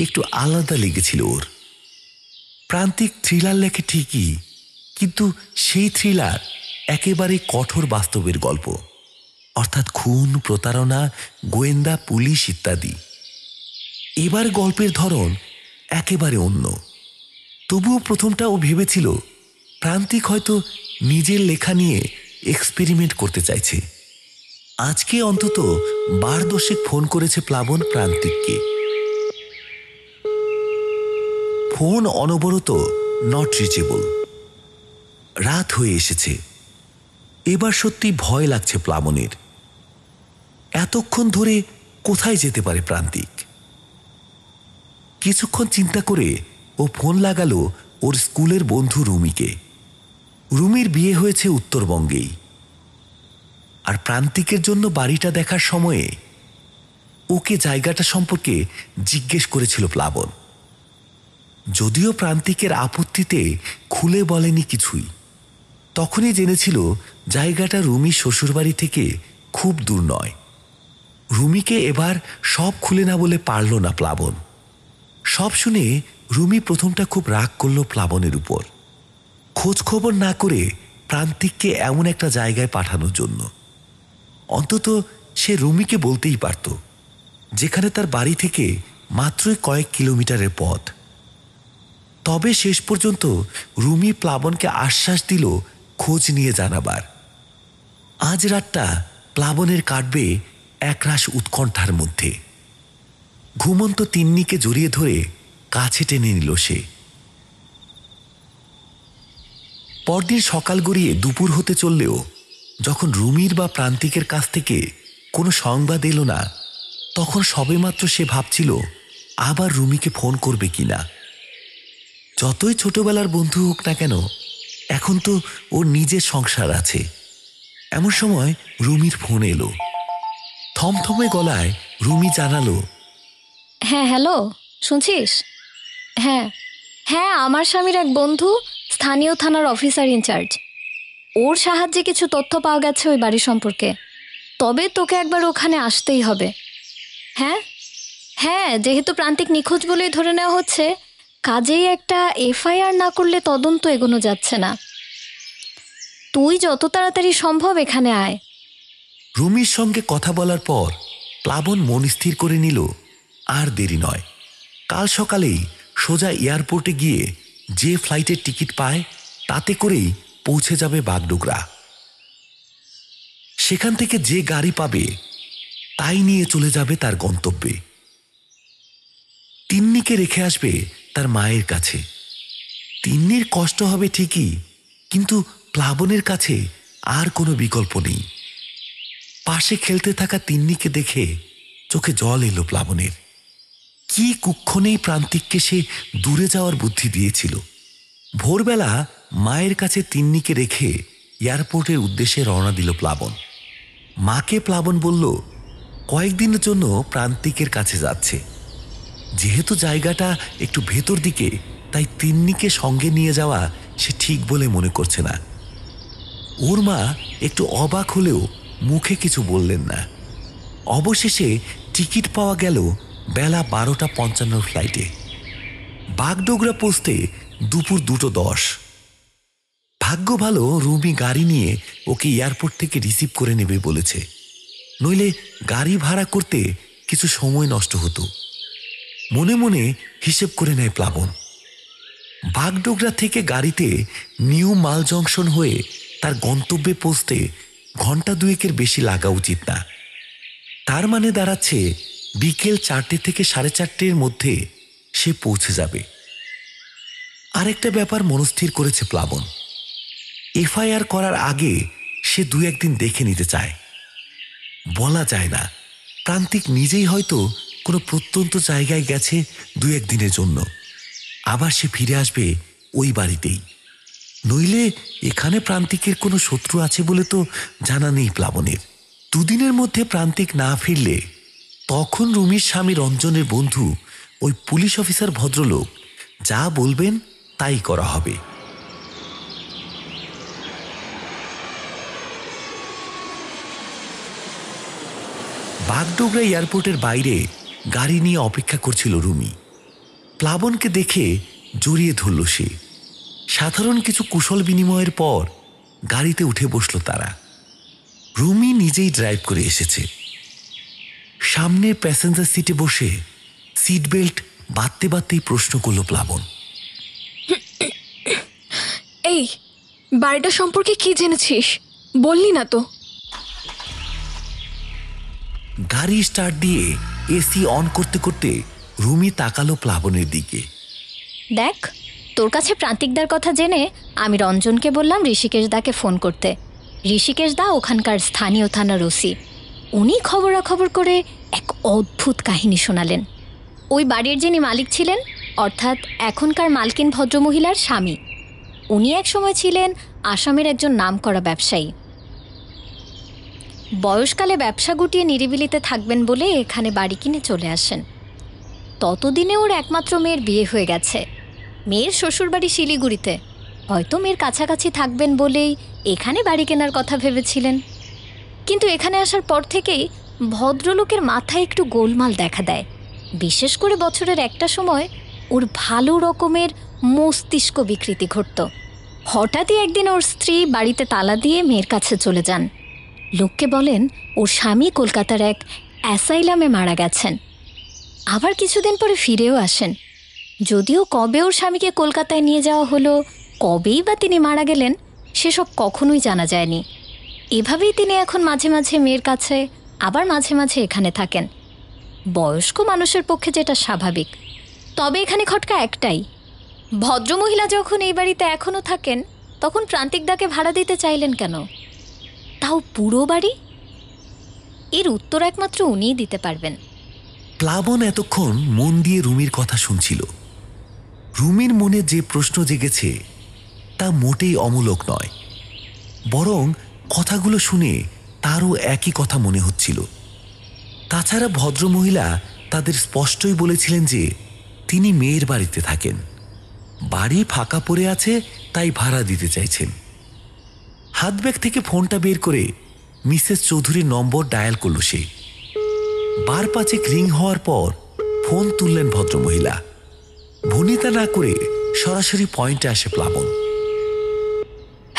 একটু আলাদা লেগেছিল ওর। প্রান্তিক থ্রিলার লেখে ঠিকই, কিন্তু সেই থ্রিলার একেবারে কঠোর বাস্তবের গল্প, অর্থাৎ খুন, প্রতারণা, গোয়েন্দা, পুলিশ ইত্যাদি। এবার গল্পের ধরন একেবারে অন্য। তবুও প্রথমটা ও ভেবেছিল প্রান্তিক হয়তো নিজের লেখা নিয়ে এক্সপেরিমেন্ট করতে চাইছে। আজকে অন্তত 12 ফোন করেছে প্লাবন প্রান্তিককে। ফোন অনবরত নট রিচেবল। রাত হয়ে এসেছে। এবার সত্যি ভয় লাগছে প্লাবনের। এতক্ষণ ধরে কোথায় যেতে পারে প্রান্তিক? কিছুক্ষণ চিন্তা করে ও ফোন লাগালো ওর স্কুলের বন্ধু রুমিকে। রুমির বিয়ে হয়েছে উত্তরবঙ্গেই, আর প্রান্তিকের জন্য বাড়িটা দেখার সময়ে ওকে জায়গাটা সম্পর্কে জিজ্ঞেস করেছিল প্লাবন। যদিও প্রান্তিকের আপত্তিতে খুলে বলেনি কিছুই, তখনই জেনেছিল জায়গাটা রুমির শ্বশুরবাড়ি থেকে খুব দূর নয়। রুমিকে এবার সব খুলে না বলে পারল না প্লাবন। সব শুনে রুমি প্রথমটা খুব রাগ করল প্লাবনের উপর, খোঁজ খবর না করে প্রান্তিককে এমন একটা জায়গায় পাঠানোর জন্য। অন্তত সে রুমিকে বলতেই পারত, যেখানে তার বাড়ি থেকে মাত্রই কয়েক কিলোমিটারের পথ। তবে শেষ পর্যন্ত রুমি প্লাবনকে আশ্বাস দিল খোঁজ নিয়ে জানাবার। আজ রাতটা প্লাবনের কাটবে একরাশ উৎকণ্ঠার মধ্যে। ঘুমন্ত তিন্নিকে জড়িয়ে ধরে কাছে টেনে নিল সে। পরদিন সকাল গড়িয়ে দুপুর হতে চললেও যখন রুমির বা প্রান্তিকের কাছ থেকে কোনো সংবাদ এলো না, তখন সবেমাত্র সে ভাবছিল আবার রুমিকে ফোন করবে কিনা। যতই ছোটবেলার বন্ধু হোক না কেন, এখন তো ওর নিজের সংসার আছে। এমন সময় রুমির ফোন এলো। থমথমে গলায় রুমি জানালো, হ্যাঁ হ্যালো, শুনছিস? হ্যাঁ হ্যাঁ, আমার স্বামীর এক বন্ধু স্থানীয় থানার অফিসার ইনচার্জ। ওর সাহায্যে কিছু তথ্য পাওয়া গেছে ওই বাড়ি সম্পর্কে। তবে তোকে একবার ওখানে আসতেই হবে। হ্যাঁ হ্যাঁ, যেহেতু প্রান্তিক নিখোঁজ বলেই ধরে নেওয়া হচ্ছে, কাজেই একটা এফআইআর না করলে তদন্ত এগোনো যাচ্ছে না। তুই যত তাড়াতাড়ি সম্ভব এখানে আয়। রুমির সঙ্গে কথা বলার পর প্লাবন মন স্থির করে নিল আর দেরি নয়। কাল সকালেই সোজা এয়ারপোর্টে গিয়ে যে ফ্লাইটের টিকিট পায় তাতে করেই পৌঁছে যাবে বাগডোগরা। সেখান থেকে যে গাড়ি পাবে তাই নিয়ে চলে যাবে তার গন্তব্যে। তিন্নিকে রেখে আসবে তার মায়ের কাছে। তিন্নির কষ্ট হবে ঠিকই, কিন্তু প্লাবনের কাছে আর কোনো বিকল্প নেই। পাশে খেলতে থাকা তিন্নিকে দেখে চোখে জল এলো প্লাবনের। কি কুক্ষণেই প্রান্তিককে সে দূরে যাওয়ার বুদ্ধি দিয়েছিল। ভোরবেলা মায়ের কাছে তিন্নিকে রেখে এয়ারপোর্টের উদ্দেশ্যে রওনা দিল প্লাবন। মাকে প্লাবন বলল কয়েকদিনের জন্য প্রান্তিকের কাছে যাচ্ছে। যেহেতু জায়গাটা একটু ভেতর দিকে, তাই তিন্নিকে সঙ্গে নিয়ে যাওয়া সে ঠিক বলে মনে করছে না। ওর মা একটু অবাক হলেও মুখে কিছু বললেন না। অবশেষে টিকিট পাওয়া গেল বেলা 12:55 ফ্লাইটে। বাগডোগরা পৌঁছতে দুপুর 2:10। ভাগ্য ভালো রুমি গাড়ি নিয়ে ওকে এয়ারপোর্ট থেকে রিসিভ করে নেবে বলেছে, নইলে গাড়ি ভাড়া করতে কিছু সময় নষ্ট হতো। মনে মনে হিসেব করে নেয় প্লাবন। বাগডোগরা থেকে গাড়িতে নিউ মাল জংশন হয়ে তার গন্তব্যে পৌঁছতে ঘন্টা 2 বেশি লাগা উচিত না। তার মানে দাঁড়াচ্ছে বিকেল 4টে থেকে 4:30-এর মধ্যে সে পৌঁছে যাবে। আরেকটা ব্যাপার মনস্থির করেছে প্লাবন, এফআইআর করার আগে সে 2-1 দিন দেখে নিতে চায়। বলা যায় না, প্রান্তিক নিজেই হয়তো কোনো প্রত্যন্ত জায়গায় গেছে 2-1 দিনের জন্য, আবার সে ফিরে আসবে ওই বাড়িতেই। নইলে এখানে প্রান্তিকের কোনো শত্রু আছে বলে তো জানা নেই প্লাবনের। 2 দিনের মধ্যে প্রান্তিক না ফিরলে তখন রুমির স্বামী রঞ্জনের বন্ধু ওই পুলিশ অফিসার ভদ্রলোক যা বলবেন তাই করা হবে। বাগডোগরা এয়ারপোর্টের বাইরে গাড়ি নিয়ে অপেক্ষা করছিল রুমি। প্লাবনকে দেখে জড়িয়ে ধরল সে। সাধারণ কিছু কুশল বিনিময়ের পর গাড়িতে উঠে বসল তারা। রুমি নিজেই ড্রাইভ করে এসেছে। সামনের প্যাসেঞ্জার সিটে বসে সিট বেল্ট বাঁধতে বাঁধতেই প্রশ্ন করল প্লাবন, এই বাড়িটা সম্পর্কে কি জেনেছিস? বললি না তো। গাড়ি স্টার্ট দিয়ে এসি অন করতে করতে রুমি তাকালো প্লাবনের দিকে। দেখ, তোর কাছে প্রান্তিকদার কথা জেনে আমি রঞ্জনকে বললাম ঋষিকেশ দাকে ফোন করতে। ঋষিকেশ দা ওখানকার স্থানীয় থানার ওসি। উনি খবরাখবর করে এক অদ্ভুত কাহিনী শোনালেন। ওই বাড়ির যিনি মালিক ছিলেন, অর্থাৎ এখনকার মালকিন ভদ্রমহিলার স্বামী, উনি এক সময় ছিলেন আসামের একজন নামকরা ব্যবসায়ী। বয়সকালে ব্যবসা গুটিয়ে নিরিবিলিতে থাকবেন বলে এখানে বাড়ি কিনে চলে আসেন। ততদিনে ওর একমাত্র মেয়ের বিয়ে হয়ে গেছে। মেয়ের শ্বশুরবাড়ি শিলিগুড়িতে। হয়তো মেয়ের কাছাকাছি থাকবেন বলেই এখানে বাড়ি কেনার কথা ভেবেছিলেন। কিন্তু এখানে আসার পর থেকেই ভদ্রলোকের মাথায় একটু গোলমাল দেখা দেয়। বিশেষ করে বছরের একটা সময় ওর ভালো রকমের মস্তিষ্ক বিকৃতি ঘটত। হঠাৎই একদিন ওর স্ত্রী বাড়িতে তালা দিয়ে মেয়ের কাছে চলে যান। লোককে বলেন ওর স্বামী কলকাতার এক অ্যাসাইলামে মারা গেছেন। আবার কিছুদিন পরে ফিরেও আসেন। যদিও কবে ওর স্বামীকে কলকাতায় নিয়ে যাওয়া হলো, কবেই বা তিনি মারা গেলেন, সেসব কখনোই জানা যায়নি। এভাবেই তিনি এখন মাঝে মাঝে মেয়ের কাছে, আবার মাঝে মাঝে এখানে থাকেন। বয়স্ক মানুষের পক্ষে যেটা স্বাভাবিক। তবে এখানে খটকা একটাই, ভদ্রমহিলা যখন এই বাড়িতে এখনও থাকেন, তখন প্রান্তিকদাকে ভাড়া দিতে চাইলেন কেন? তাও পুরো বাড়ি? এর উত্তর একমাত্র উনিই দিতে পারবেন। প্লাবন এতক্ষণ মন দিয়ে রুমির কথা শুনছিল। রুমির মনে যে প্রশ্ন জেগেছে তা মোটেই অমূলক নয়, বরং কথাগুলো শুনে তারও একই কথা মনে হচ্ছিল। তাছাড়া ভদ্রমহিলা তাদের স্পষ্টই বলেছিলেন যে তিনি মেয়ের বাড়িতে থাকেন, বাড়ি ফাঁকা পড়ে আছে তাই ভাড়া দিতে চাইছেন। হাত ব্যাগ থেকে ফোনটা বের করে মিসেস চৌধুরীর নম্বর ডায়াল করল সে। 5 রিং হওয়ার পর ফোন তুললেন ভদ্রমহিলা। ভনিতা না করে সরাসরি পয়েন্টে আসে প্লাবন।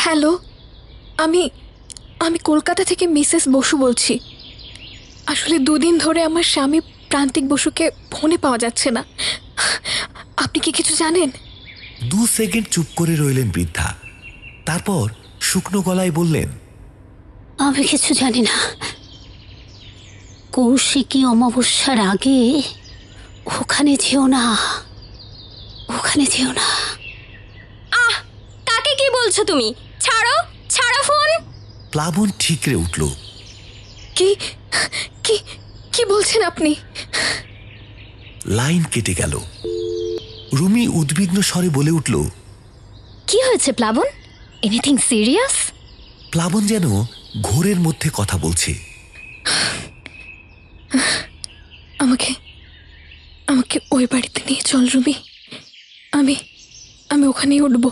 হ্যালো, আমি কলকাতা থেকে মিসেস বসু বলছি। আসলে 2 দিন ধরে আমার স্বামী প্রান্তিক বসুকে ফোনে পাওয়া যাচ্ছে না। আপনি কি কিছু জানেন? 2 সেকেন্ড চুপ করে রইলেন বৃদ্ধা। তারপর শুকনো গলায় বললেন, আমি কিছু জানি না। কৌশিকী অমাবস্যার আগে ওখানে যেও না, ওখানে যেও না। কাকে কি বলছো তুমি? ছাড়ো, ছাড়ো ফোন। প্লাবন ঠিকরে উঠল। কি কি কি বলছেন আপনি? লাইন কেটে গেল। রুমি উদ্বিগ্ন স্বরে বলে উঠল, কি হয়েছে প্লাবন? Anything serious? প্লাবন যেন ঘোরের মধ্যে কথা বলছে। আমাকে আমাকে ওই বাড়িতে নিয়ে চল রুমি। আমি আমি ওখানেই উঠব।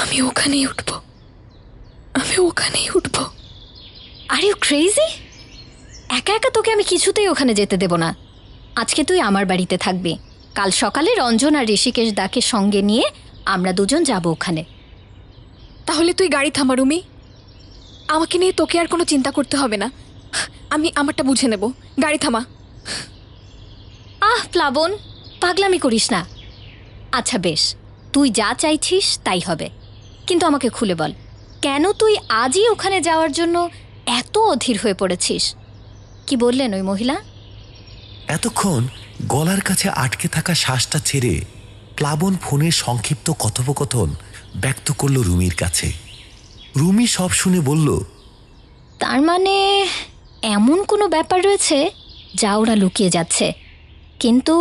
আমি ওখানেই উঠব। আমি ওখানেই উঠব। Are you crazy? একা একা তোকে আমি কিছুতেই ওখানে যেতে দেব না। আজকে তুই আমার বাড়িতে থাকবি। কাল সকালে রঞ্জন আর ঋষিকেশ দাকে সঙ্গে নিয়ে আমরা দুজন যাব ওখানে। তাহলে তুই গাড়ি থামা রুমি। আমাকে নিয়ে তোকে আর কোনো চিন্তা করতে হবে না। আমি আমারটা বুঝে নেব। গাড়ি থামা। প্লাবন, পাগলামি করিস না। আচ্ছা বেশ, তুই যা চাইছিস তাই হবে, কিন্তু আমাকে খুলে বল, কেন তুই আজই ওখানে যাওয়ার জন্য এত অধীর হয়ে পড়েছিস? কি বললেন ওই মহিলা? এতক্ষণ গলার কাছে আটকে থাকা শ্বাসটা ছেড়ে প্লাবন ফোনের সংক্ষিপ্ত কথোপকথন ব্যক্ত করল রুমির কাছে। রুমি সব শুনে বলল, তার মানে এমন কোনো ব্যাপার রয়েছে যা ওরা লুকিয়ে যাচ্ছে, কিন্তু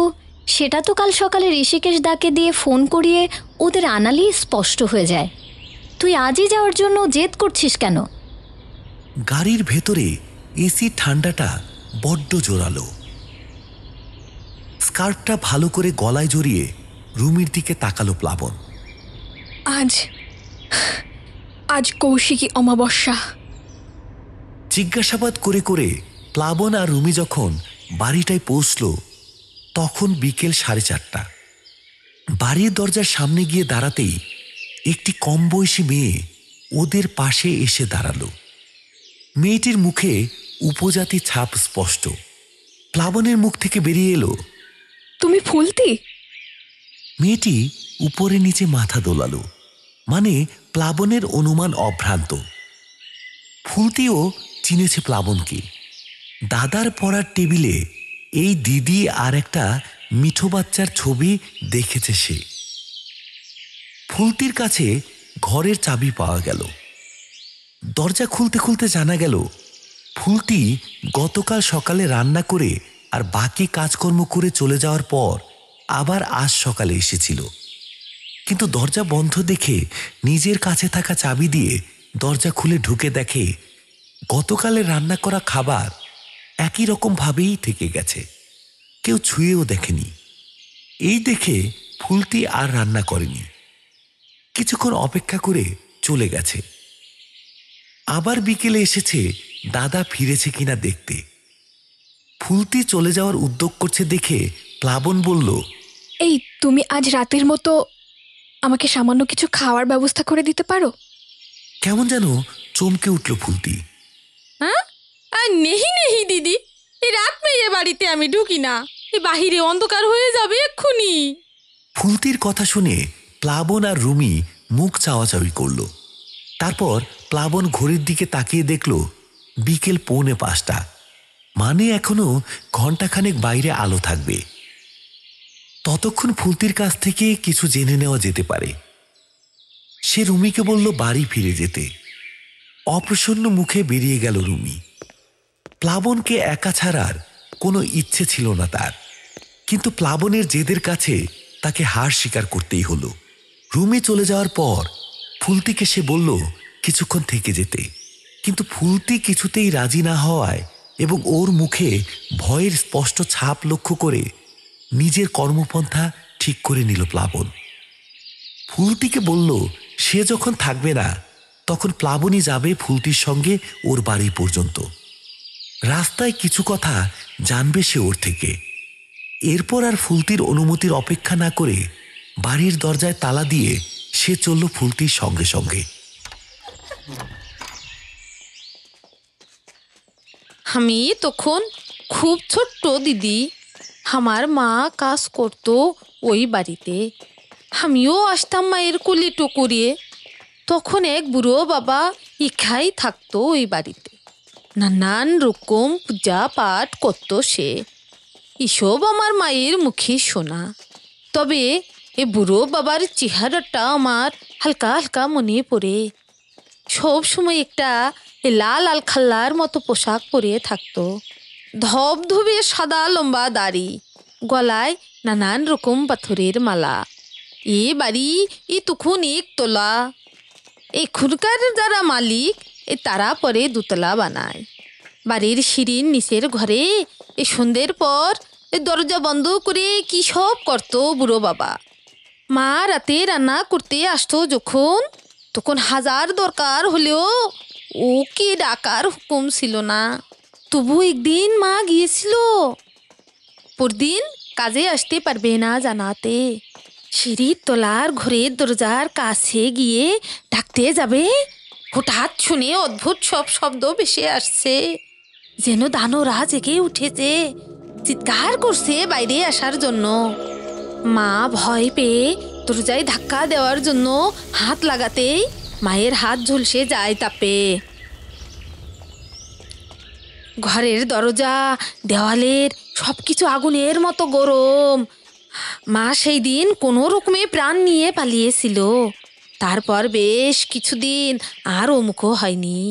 সেটা তো কাল সকালে ঋষিকেশ দাকে দিয়ে ফোন করিয়ে ওদের আনালেই স্পষ্ট হয়ে যায়। তুই আজই যাওয়ার জন্য জেদ করছিস কেন? গাড়ির ভেতরে এসি ঠান্ডাটা বড্ড জোরালো। স্কার্ফটা ভালো করে গলায় জড়িয়ে রুমির দিকে তাকালো প্লাবন। আজ আজ কৌশিকী অমাবস্যা। জিজ্ঞাসাবাদ করে করে প্লাবন আর রুমি যখন বাড়িটায় পৌঁছল তখন বিকেল 4:30। বাড়ির দরজার সামনে গিয়ে দাঁড়াতেই একটি কম বয়সী মেয়ে ওদের পাশে এসে দাঁড়ালো। মেয়েটির মুখে উপজাতি ছাপ স্পষ্ট। প্লাবনের মুখ থেকে বেরিয়ে এলো, তুমি ফুলতি? মেয়েটি উপরে নিচে মাথা দোলালো, মানে প্লাবনের অনুমান অভ্রান্ত। ফুলতিও চিনেছে প্লাবনকে। দাদার পড়ার টেবিলে এই দিদি আর একটা মিঠো বাচ্চার ছবি দেখেছে সে। ফুলতির কাছে ঘরের চাবি পাওয়া গেল। দরজা খুলতে খুলতে জানা গেল ফুলতি গতকাল সকালে রান্না করে আর বাকি কাজকর্ম করে চলে যাওয়ার পর আবার আজ সকালে এসেছিল, কিন্তু দরজা বন্ধ দেখে নিজের কাছে থাকা চাবি দিয়ে দরজা খুলে ঢুকে দেখে গতকালে রান্না করা খাবার একই রকম ভাবেই থেকে গেছে, কেউ ছুঁয়েও দেখেনি। এই দেখে ফুলতি আর রান্না করেনি, কিছুক্ষণ অপেক্ষা করে চলে গেছে। আবার বিকেলে এসেছে দাদা ফিরেছে কিনা দেখতে। ফুলতি চলে যাওয়ার উদ্যোগ করছে দেখে প্লাবন বলল, এই তুমি আজ রাতের মতো আমাকে সামান্য কিছু খাওয়ার ব্যবস্থা করে দিতে পারো? কেমন যেন চমকে উঠল ফুলতি। হ্যাঁ, আর নেহি নেহি দিদি, এই রাত में ये বাড়িতে আমি ঢুকি না। এই বাহিরে অন্ধকার হয়ে যাবে এক্ষুনি। ফুলতির কথা শুনে প্লাবন আর রুমি মুখ চাওয়াচাওয়ি করল। তারপর প্লাবন ঘড়ির দিকে তাকিয়ে দেখল বিকেল 4:45, মানে এখনো ঘণ্টাখানেক বাইরে আলো থাকবে। ততক্ষণ ফুলতির কাছ থেকে কিছু জেনে নেওয়া যেতে পারে। সে রুমিকে বলল বাড়ি ফিরে যেতে। অপ্রসন্ন মুখে বেরিয়ে গেল রুমি। প্লাবনকে একা ছাড়ার কোনো ইচ্ছে ছিল না তার, কিন্তু প্লাবনের জেদের কাছে তাকে হার স্বীকার করতেই হলো। রুমি চলে যাওয়ার পর ফুলতিকে সে বলল কিছুক্ষণ থেকে যেতে, কিন্তু ফুলতি কিছুতেই রাজি না হওয়ায় এবং ওর মুখে ভয়ের স্পষ্ট ছাপ লক্ষ্য করে নিজের কর্মপন্থা ঠিক করে নিল প্লাবন। ফুলতিকে বলল সে যখন থাকবে না তখন প্লাবনই যাবে ফুলতির সঙ্গে ওর বাড়ি পর্যন্ত। রাস্তায় কিছু কথা জানবে সে ওর থেকে। এরপর আর ফুলতির অনুমতির অপেক্ষা না করে বাড়ির দরজায় তালা দিয়ে সে চলল ফুলতির সঙ্গে সঙ্গে। আমি তখন খুব ছোট্ট দিদি, আমার মা কাজ করতো ওই বাড়িতে, আমিও আসতাম মায়ের কোলে টুকুরিয়ে। তখন এক বুড়ো বাবা ইখাই থাকতো ওই বাড়িতে, নানান রকম পূজা পাঠ করতো সে। এসব আমার মায়ের মুখে শোনা। তবে এ বুড়ো বাবার চেহারাটা আমার হালকা হালকা মনে পড়ে। সব সময় একটা লাল লাল খাল্লার মতো পোশাক পরে থাকতো, ধবধবে সাদা লম্বা দাড়ি, গলায় নানান রকম পাথরের মালা। এ বাড়ি তখন একতলা। এখনকার যারা মালিক তারা পরে দুতলা বানায়। বাড়ির সিঁড়ির নিচের ঘরে সন্ধ্যের পর দরজা বন্ধ করে কি সব করতো বুড়ো বাবা। মা রাতে রান্না করতে আসতো যখন, তখন হাজার দরকার হলেও ওকে ডাকার হুকুম ছিল না। তবু একদিন মা গিয়েছিল, পরদিন কাজে আসতে পারবে না জানাতে। সিঁড়ির তলার ঘরের দরজার কাছে গিয়ে ডাকতে যাবে, হঠাৎ শুনে অদ্ভুত সব শব্দ ভেসে আসছে, যেন দানবরা জেগে উঠেছে, চিৎকার করছে বাইরে আসার জন্য। মা ভয় পেয়ে দরজায় ধাক্কা দেওয়ার জন্য হাত লাগাতেই মায়ের হাত ঝলসে যায় তাপে। ঘরের দরজা, দেওয়ালের সবকিছু আগুনের মতো গরম। মা সেই দিন কোনো রকমে প্রাণ নিয়ে পালিয়েছিল। তারপর বেশ কিছুদিন আর মুখও হয়নি,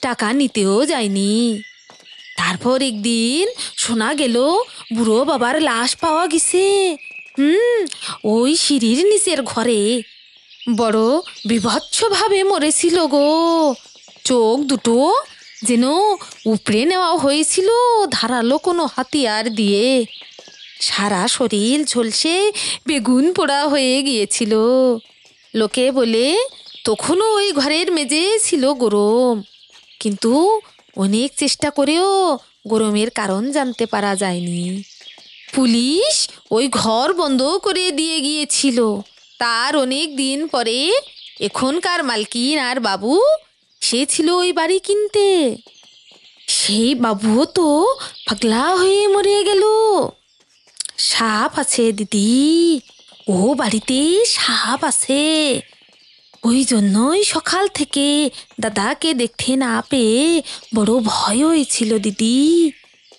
টাকা নিতেও যায়নি। তারপর একদিন শোনা গেল বুড়ো বাবার লাশ পাওয়া গেছে। ওই সিঁড়ির নিচের ঘরে। বড় বিভৎসভাবে মরেছিল গো। চোখ দুটো যেন উপড়ে নেওয়া হয়েছিল ধারালো কোনো হাতিয়ার দিয়ে। সারা শরীর ঝলসে বেগুন পোড়া হয়ে গিয়েছিল। লোকে বলে তখনও ওই ঘরের মেঝে ছিল গরম, কিন্তু অনেক চেষ্টা করেও গরমের কারণ জানতে পারা যায়নি। পুলিশ ওই ঘর বন্ধ করে দিয়ে গিয়েছিল। তার অনেক দিন পরে এখনকার মালকিন আর বাবু সে ছিল ওই বাড়ি কিনতে। সেই বাবুও তো পাগলা হয়ে মরে গেল। সাপ আছে দিদি, ও বাড়িতে সাপ আছে। ওই জন্যই সকাল থেকে দাদাকে দেখতে না পেয়ে বড় ভয় হয়েছিল দিদি।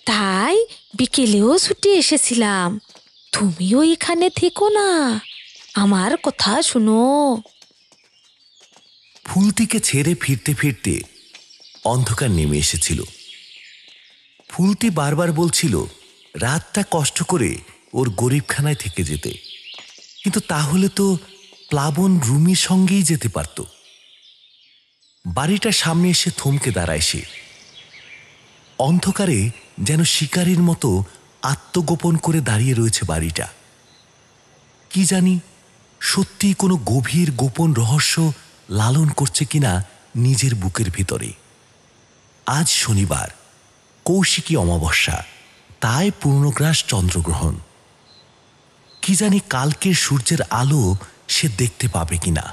তাই বিকেলেও ছুটে এসেছিলাম। তুমিও এখানে থেকো না, আমার কথা শুনো। ফুলতিকে ছেড়ে ফিরতে ফিরতে অন্ধকার নেমে এসেছিল। ফুলতি বারবার বলছিল রাতটা কষ্ট করে ওর গরিবখানায় থেকে যেতে, কিন্তু তাহলে তো প্লাবন রুমির সঙ্গেই যেতে পারত। বাড়িটার সামনে এসে থমকে দাঁড়ায় সে। অন্ধকারে যেন শিকারীর মতো আত্মগোপন করে দাঁড়িয়ে রয়েছে বাড়িটা। কি জানি সত্যি কোনো গভীর গোপন রহস্য লালন করছে কিনা নিজের বুকের ভিতরে। আজ শনিবার, কৌশিকী অমাবস্যা, তাই পূর্ণগ্রাস চন্দ্রগ্রহণ। কি জানি কালকের সূর্যের আলো সে দেখতে পাবে কিনা,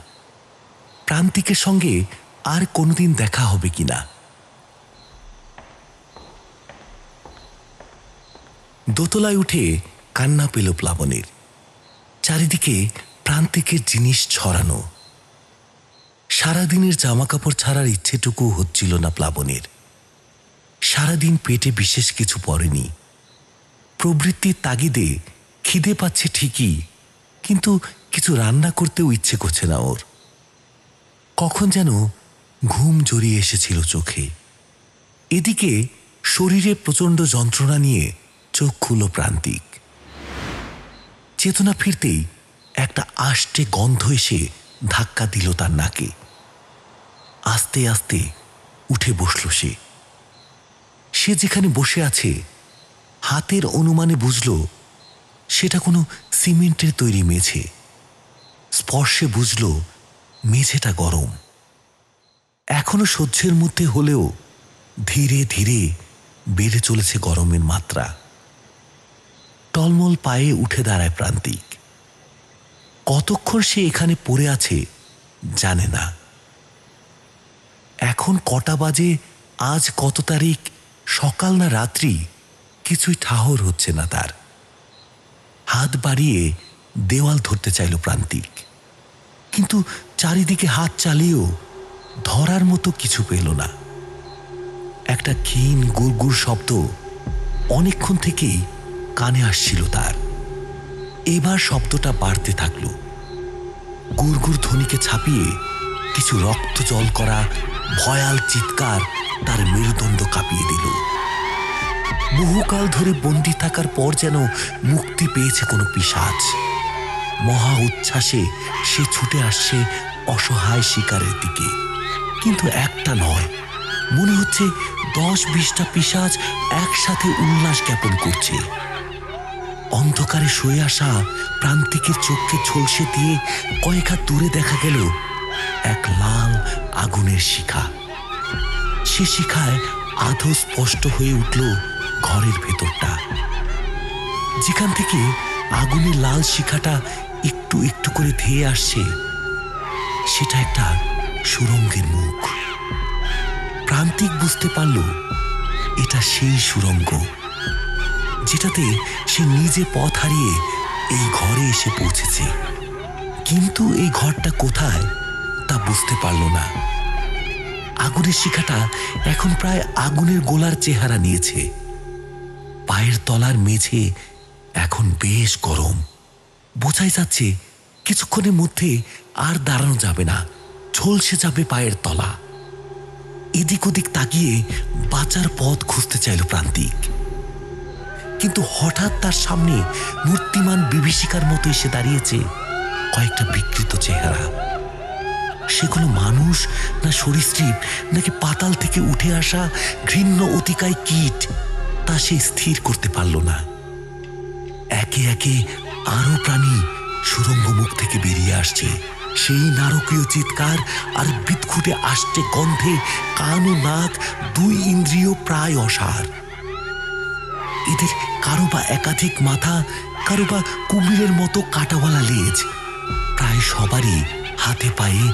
প্রান্তিকের সঙ্গে আর কোনোদিন দেখা হবে কিনা। দোতলায় উঠে কান্না পেল প্লাবনের। চারিদিকে প্রান্তিকের জিনিস ছড়ানো। সারাদিনের জামাকাপড় ছাড়ার ইচ্ছেটুকু হচ্ছিল না প্লাবনের। সারাদিন পেটে বিশেষ কিছু পড়েনি। প্রবৃত্তির তাগিদে খিদে পাচ্ছে ঠিকই, কিন্তু কিছু রান্না করতেও ইচ্ছে করছে না ওর। কখন যেন ঘুম জড়িয়ে এসেছিল চোখে। এদিকে শরীরে প্রচণ্ড যন্ত্রণা নিয়ে চোখ খুলল প্রান্তিক। চেতনা ফিরতেই একটা আষ্টে গন্ধ এসে ধাক্কা দিল তার নাকে। আস্তে আস্তে উঠে বসল সে। সে যেখানে বসে আছে হাতের অনুমানে বুঝল সেটা কোনো সিমেন্টের তৈরি মেঝে। স্পর্শে বুঝল মেঝেটা গরম। এখনো সহ্যের মধ্যে হলেও ধীরে ধীরে বেড়ে চলেছে গরমের মাত্রা। টলমল পায়ে উঠে দাঁড়ায় প্রান্তিক। কতক্ষণ সে এখানে পড়ে আছে জানে না। এখন কটা বাজে, আজ কত তারিখ, সকাল না রাত্রি, কিছুই ঠাহর হচ্ছে না তার। হাত বাড়িয়ে দেওয়াল ধরতে চাইল প্রান্তিক, কিন্তু চারিদিকে হাত চালিয়েও ধরার মতো কিছু পেল না। একটা ক্ষীণ গুড়গুড় শব্দ অনেকক্ষণ থেকেই কানে আসছিল তার। এবার শব্দটা বাড়তে থাকলো। গুড়গুড় ধ্বনিকে ছাপিয়ে কিছু রক্ত জল করা ভয়াল চিৎকার তার মেরুদণ্ড কাঁপিয়ে দিল। বহুকাল ধরে বন্দি থাকার পর যেন মুক্তি পেয়েছে কোনো পিশাচ। মহা উচ্ছ্বাসে সে ছুটে আসছে অসহায় শিকারের দিকে, কিন্তু একটা নয়, মনে হচ্ছে 10-20টা পিশাচ একসাথে উল্লাস জ্ঞাপন করছে। অন্ধকারে শুয়ে আসা প্রান্তিকের চোখকে ঝলসে দিয়ে কয়েক হাত দূরে দেখা গেল এক লাল আগুনের শিখা। সে শিখায় আধো স্পষ্ট হয়ে উঠল ঘরের ভেতরটা। যেখান থেকে আগুনের লাল শিখাটা একটু একটু করে ধেয়ে আসছে, সেটা একটা সুড়ঙ্গের মুখ। প্রান্তিক বুঝতে পারল এটা সেই সুড়ঙ্গ যেটাতে সে নিজে পথ হারিয়ে এই ঘরে এসে পৌঁছেছে। কিন্তু এই ঘরটা কোথায় তা বুঝতে পারল না। আগুনের শিখাটা এখন প্রায় আগুনের গোলার চেহারা নিয়েছে। পায়ের তলার মেঝে এখন বেশ গরম। বোঝাই যাচ্ছে কিছুক্ষণের মধ্যে আর দাঁড়ানো যাবে না, ঝলসে যাবে পায়ের তলা। এদিক ওদিক তাকিয়ে বাঁচার পথ খুঁজতে চাইল প্রান্তিক, কিন্তু হঠাৎ তার সামনে মূর্তিমান বিভীষিকার মতো এসে দাঁড়িয়েছে কয়েকটা বিকৃত চেহারা। সেগুলো মানুষ না সরীসৃপ নাকি পাতাল থেকে উঠে আসা ঘৃণ্য অতিকায় কীট, তা সে স্থির করতে পারল না। একে একে আরো প্রাণী সুড়ঙ্গ মুখ থেকে বেরিয়ে আসছে। সেই নারকীয় চিৎকার আর বিদঘুটে আসছে গন্ধে কান ও নাক, 2 ইন্দ্রিয় প্রায় অসাড়। এদের কারো বা একাধিক মাথা, কারো বা কুমিরের মতো কাঁটাওয়ালা লেজ। প্রায় সবারই হাতে পায়ে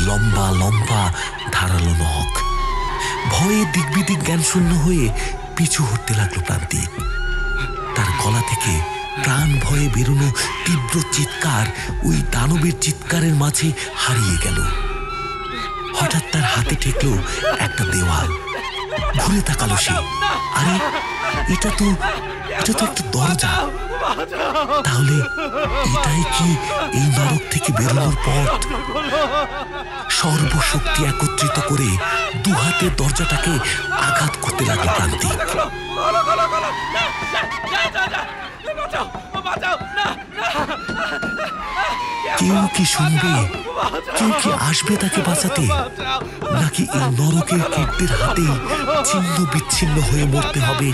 লম্বা লম্বা ধারালো নখ। ভয়ে দিকবিদিক জ্ঞান শূন্য হয়ে পিছু হটতে লাগলো প্রান্তিক। তার গলা থেকে প্রাণ ভয়ে বেরোনো তীব্র চিৎকার ওই দানবের চিৎকারের মাঝে হারিয়ে গেল। হঠাৎ তার হাতে ঠেকল একটা দেওয়াল। ঘুরে তাকালো সে, আরে এটা তো একটা দরজা। তাহলে এটাই কি এই নরক থেকে বেরোনোর পথ? সর্বশক্তি একত্রিত করে 2 হাতে দরজাটাকে আঘাত করতে লাগলো প্রান্তিক। কেউ কি শুনবে? কেউ কি আসবে তাকে বাঁচাতে? নাকি এই নরকের কীটদের হাতেই ছিন্ন বিচ্ছিন্ন হয়ে মরতে হবে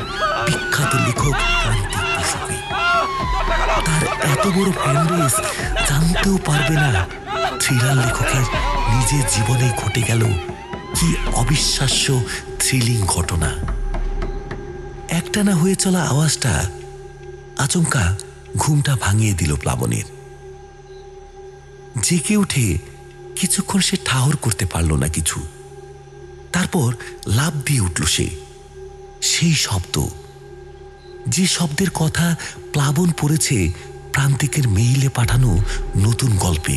বিখ্যাত লেখক প্রান্তিক বসুকে? তার এত বড় ফ্যানবেস জানতেও পারবে না থ্রিলার লেখকের নিজের জীবনে ঘটে গেল কি অবিশ্বাস্য থ্রিলিং ঘটনা। একটানা হয়ে চলা আওয়াজটা আচমকা ঘুমটা ভাঙিয়ে দিল প্লাবনের। জেগে উঠে কিছুক্ষণ সে ঠাহর করতে পারল না কিছু। তারপর লাফ দিয়ে উঠল সে। সেই শব্দ, যে শব্দের কথা প্লাবন পড়েছে প্রান্তিকের মেইলে পাঠানো নতুন গল্পে।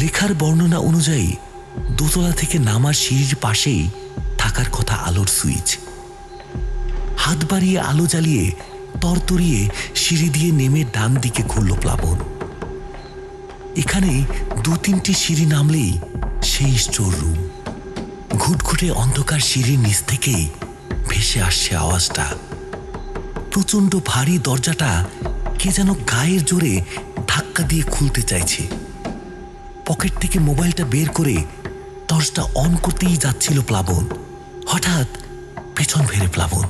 লেখার বর্ণনা অনুযায়ী দোতলা থেকে নামার সিঁড়ির পাশেই থাকার কথা আলোর সুইচ। হাত বাড়িয়ে আলো জ্বালিয়ে তরতরিয়ে সিঁড়ি দিয়ে নেমে ডান দিকে ঘুরল প্লাবন। এখানে 2-3টি সিঁড়ি নামলেই সেই স্টোর রুম। ঘুটঘুটে অন্ধকার সিঁড়ির নিচ থেকেই ভেসে আসছে আওয়াজটা। প্রচন্ড ভারী দরজাটা কে যেন গায়ের জোরে ধাক্কা দিয়ে খুলতে চাইছে। পকেট থেকে মোবাইলটা বের করে টর্চটা অন করতেই যাচ্ছিল প্লাবন। হঠাৎ পেছন ফেরে প্লাবন।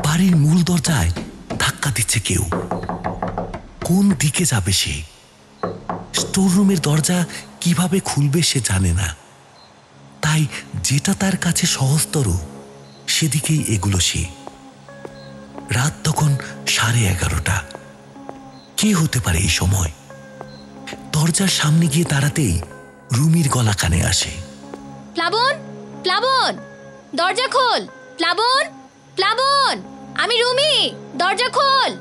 বাড়ির মূল দরজায় ধাক্কা দিচ্ছে কেউ। কোন দিকে যাবে সে? স্টোর রুমের দরজা কিভাবে খুলবে সে জানে না, তাই যেটা তার কাছে সহজতর সেদিকেই এগুলো সে। রাত তখন 11:30। কে হতে পারে এই সময়? দরজার সামনে গিয়ে দাঁড়াতেই রুমির গলা কানে আসে, প্লাবন, প্লাবন, দরজা খোল। প্লাবন, প্লাবন, আমি রুমি, দরজা খোল।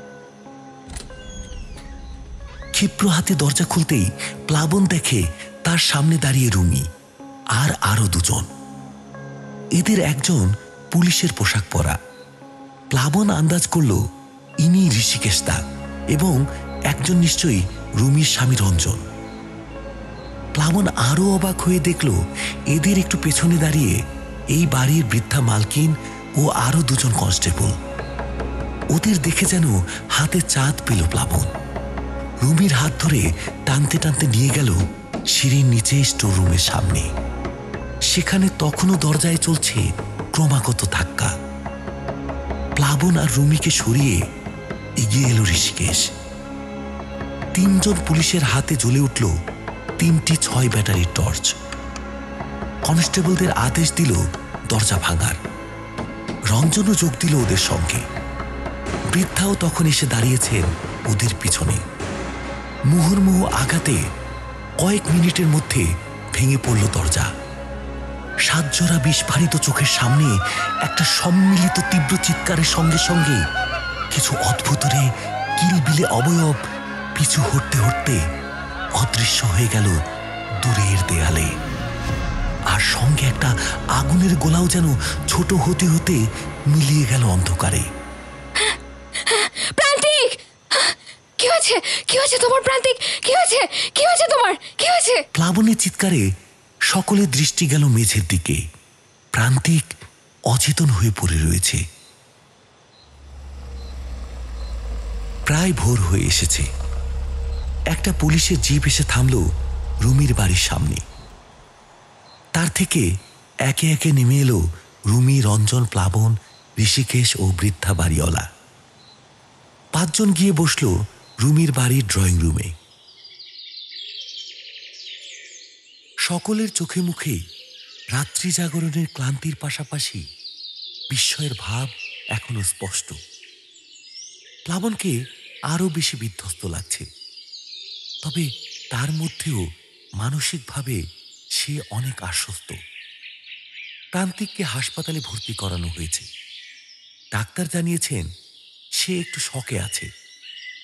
ক্ষিপ্র হাতে দরজা খুলতেই প্লাবন দেখে তার সামনে দাঁড়িয়ে রুমি আর আরো 2 জন। এদের একজন পুলিশের পোশাক পরা। প্লাবন আন্দাজ করল ইনি ঋষিকেশ দা এবং একজন নিশ্চয়ই রুমির স্বামী রঞ্জন। প্লাবন আরো অবাক হয়ে দেখল এদের একটু পেছনে দাঁড়িয়ে এই বাড়ির বৃদ্ধা মালকিন ও আরো দুজন কনস্টেবল। ওদের দেখে যেন হাতে চাঁদ পেল প্লাবন। রুমির হাত ধরে টানতে টানতে নিয়ে গেল সিঁড়ির নিচে স্টোর রুমের সামনে। সেখানে তখনও দরজায় চলছে ক্রমাগত ধাক্কা। প্লাবন আর রুমিকে সরিয়ে এগিয়ে এলো ঋষিকেশ। 3 জন পুলিশের হাতে জ্বলে উঠল 3টি 6 ব্যাটারির টর্চ। কনস্টেবলদের আদেশ দিল দরজা ভাঙার। রঞ্জনও যোগ দিল ওদের সঙ্গে। বৃদ্ধাও তখন এসে দাঁড়িয়েছেন ওদের পিছনে। মুহুর্মুহ আঘাতে কয়েক মিনিটের মধ্যে ভেঙে পড়ল দরজা। 7 জোড়া বিস্ফারিত চোখের সামনে একটা সম্মিলিত তীব্র চিৎকারের সঙ্গে সঙ্গে কিছু অদ্ভুতরে কিলবিলে অবয়ব পিছু হটতে হটতে অদৃশ্য হয়ে গেল দূরের দেয়ালে। আর সঙ্গে একটা আগুনের গোলাও যেন ছোট হতে হতে মিলিয়ে গেল অন্ধকারে। প্রান্তিক, কি হয়েছে? কি হয়েছে তোমার প্রান্তিক? কি হয়েছে? কি হয়েছে তোমার? কি হয়েছে? প্লাবনের চিৎকারে সকলের দৃষ্টি গেল মেঝের দিকে। প্রান্তিক অচেতন হয়ে পড়ে রয়েছে। প্রায় ভোর হয়ে এসেছে। একটা পুলিশের জিপ এসে থামল রুমির বাড়ির সামনে। তার থেকে একে একে নেমে এলো রুমি, রঞ্জন, প্লাবন, ঋষিকেশ ও বৃদ্ধা বাড়িওয়ালা। 5 জন গিয়ে বসল রুমির বাড়ির ড্রয়িং রুমে। সকলের চোখে মুখে রাত্রি জাগরণের ক্লান্তির পাশাপাশি বিস্ময়ের ভাব এখনো স্পষ্ট। প্লাবনকে আরো বেশি বিধ্বস্ত লাগছে, তবে তার মধ্যেও মানসিকভাবে সে অনেক আশ্বস্ত। প্রান্তিককে হাসপাতালে ভর্তি করানো হয়েছে। ডাক্তার জানিয়েছেন সে একটু শকে আছে,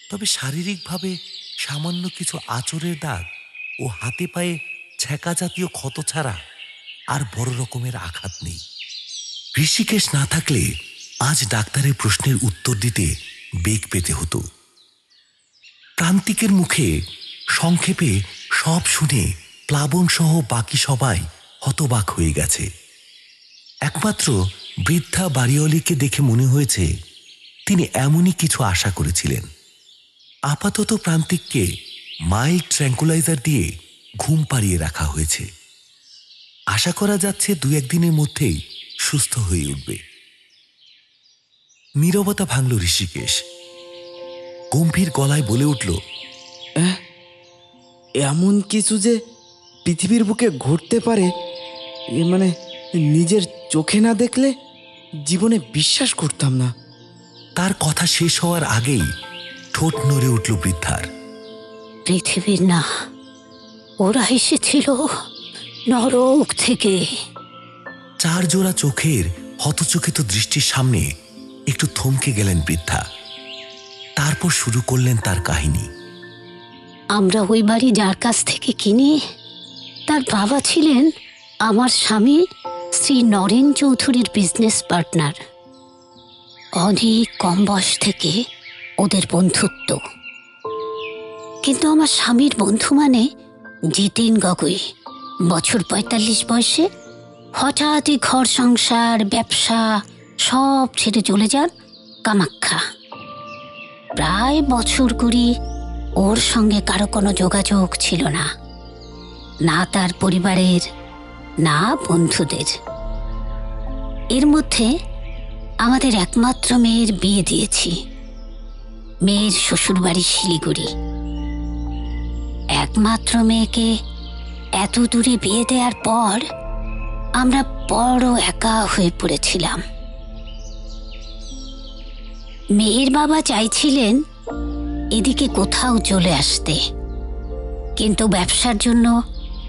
তবে শারীরিকভাবে সামান্য কিছু আঁচড়ের দাগ ও হাতে পায়ে ছ্যাঁকা জাতীয় ক্ষত ছাড়া আর বড় রকমের আঘাত নেই। ঋষিকেশ না থাকলে আজ ডাক্তারের প্রশ্নের উত্তর দিতে বেগ পেতে হতো। প্রান্তিকের মুখে সংক্ষেপে সব শুনে প্লাবন সহ বাকি সবাই হতবাক হয়ে গেছে। একমাত্র বৃদ্ধা বাড়িওয়ালিকে দেখে মনে হয়েছে তিনি এমনই কিছু আশা করেছিলেন। আপাতত প্রান্তিককে মাইল্ড ট্র্যাঙ্কুলাইজার দিয়ে ঘুম পাড়িয়ে রাখা হয়েছে। আশা করা যাচ্ছে 2-1 দিনের মধ্যেই সুস্থ হয়ে উঠবে। নীরবতা ভাঙল ঋষিকেশ। গম্ভীর গলায় বলে উঠল, এমন কিছু যে পৃথিবীর বুকে ঘটতে পারে, মানে নিজের চোখে না দেখলে জীবনে বিশ্বাস করতাম না। তার কথা শেষ হওয়ার আগেই ঠোঁট নড়ে উঠল বৃদ্ধার। পৃথিবীর না, ওরা এসেছিল নরক থেকে। 4 জোড়া চোখের হতচকিত দৃষ্টির সামনে একটু থমকে গেলেন বৃদ্ধা। তারপর শুরু করলেন তার কাহিনী। আমরা ওই বাড়ি যার কাছ থেকে কিনি, তার বাবা ছিলেন আমার স্বামী শ্রী নরেন চৌধুরীর বিজনেস পার্টনার। অনেক কম বয়স থেকে ওদের বন্ধুত্ব। কিন্তু আমার স্বামীর বন্ধু মানে জিতেন গগৈ বছর 45 বয়সে হঠাৎই ঘর সংসার ব্যবসা সব ছেড়ে চলে যান কামাখ্যা। প্রায় বছর 20 ওর সঙ্গে কারো কোনো যোগাযোগ ছিল না, না তার পরিবারের না বন্ধুদের। এর মধ্যে আমাদের একমাত্র মেয়ের বিয়ে দিয়েছি। মেয়ের শ্বশুরবাড়ি শিলিগুড়ি। একমাত্র মেয়েকে এত দূরে বিয়ে দেওয়ার পর আমরা বড় একা হয়ে পড়েছিলাম। মেয়ের বাবা চাইছিলেন এদিকে কোথাও চলে আসতে, কিন্তু ব্যবসার জন্য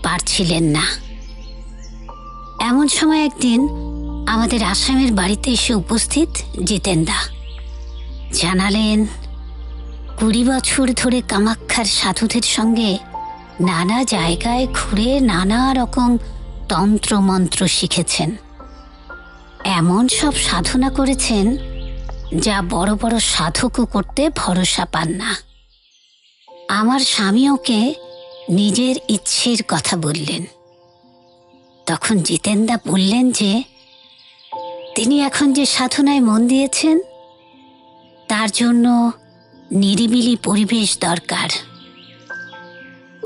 পারছিলেন না। এমন সময় একদিন আমাদের আসামের বাড়িতে এসে উপস্থিত জিতেনদা। জানালেন 20 বছর ধরে কামাখ্যার সাধুদের সঙ্গে নানা জায়গায় ঘুরে নানা রকম তন্ত্র মন্ত্র শিখেছেন। এমন সব সাধনা করেছেন যা বড় বড় সাধকও করতে ভরসা পান না। আমার স্বামী ওকে নিজের ইচ্ছের কথা বললেন। তখন জিতেনদা বললেন যে তিনি এখন যে সাধনায় মন দিয়েছেন, তার জন্য নিরিবিলি পরিবেশ দরকার।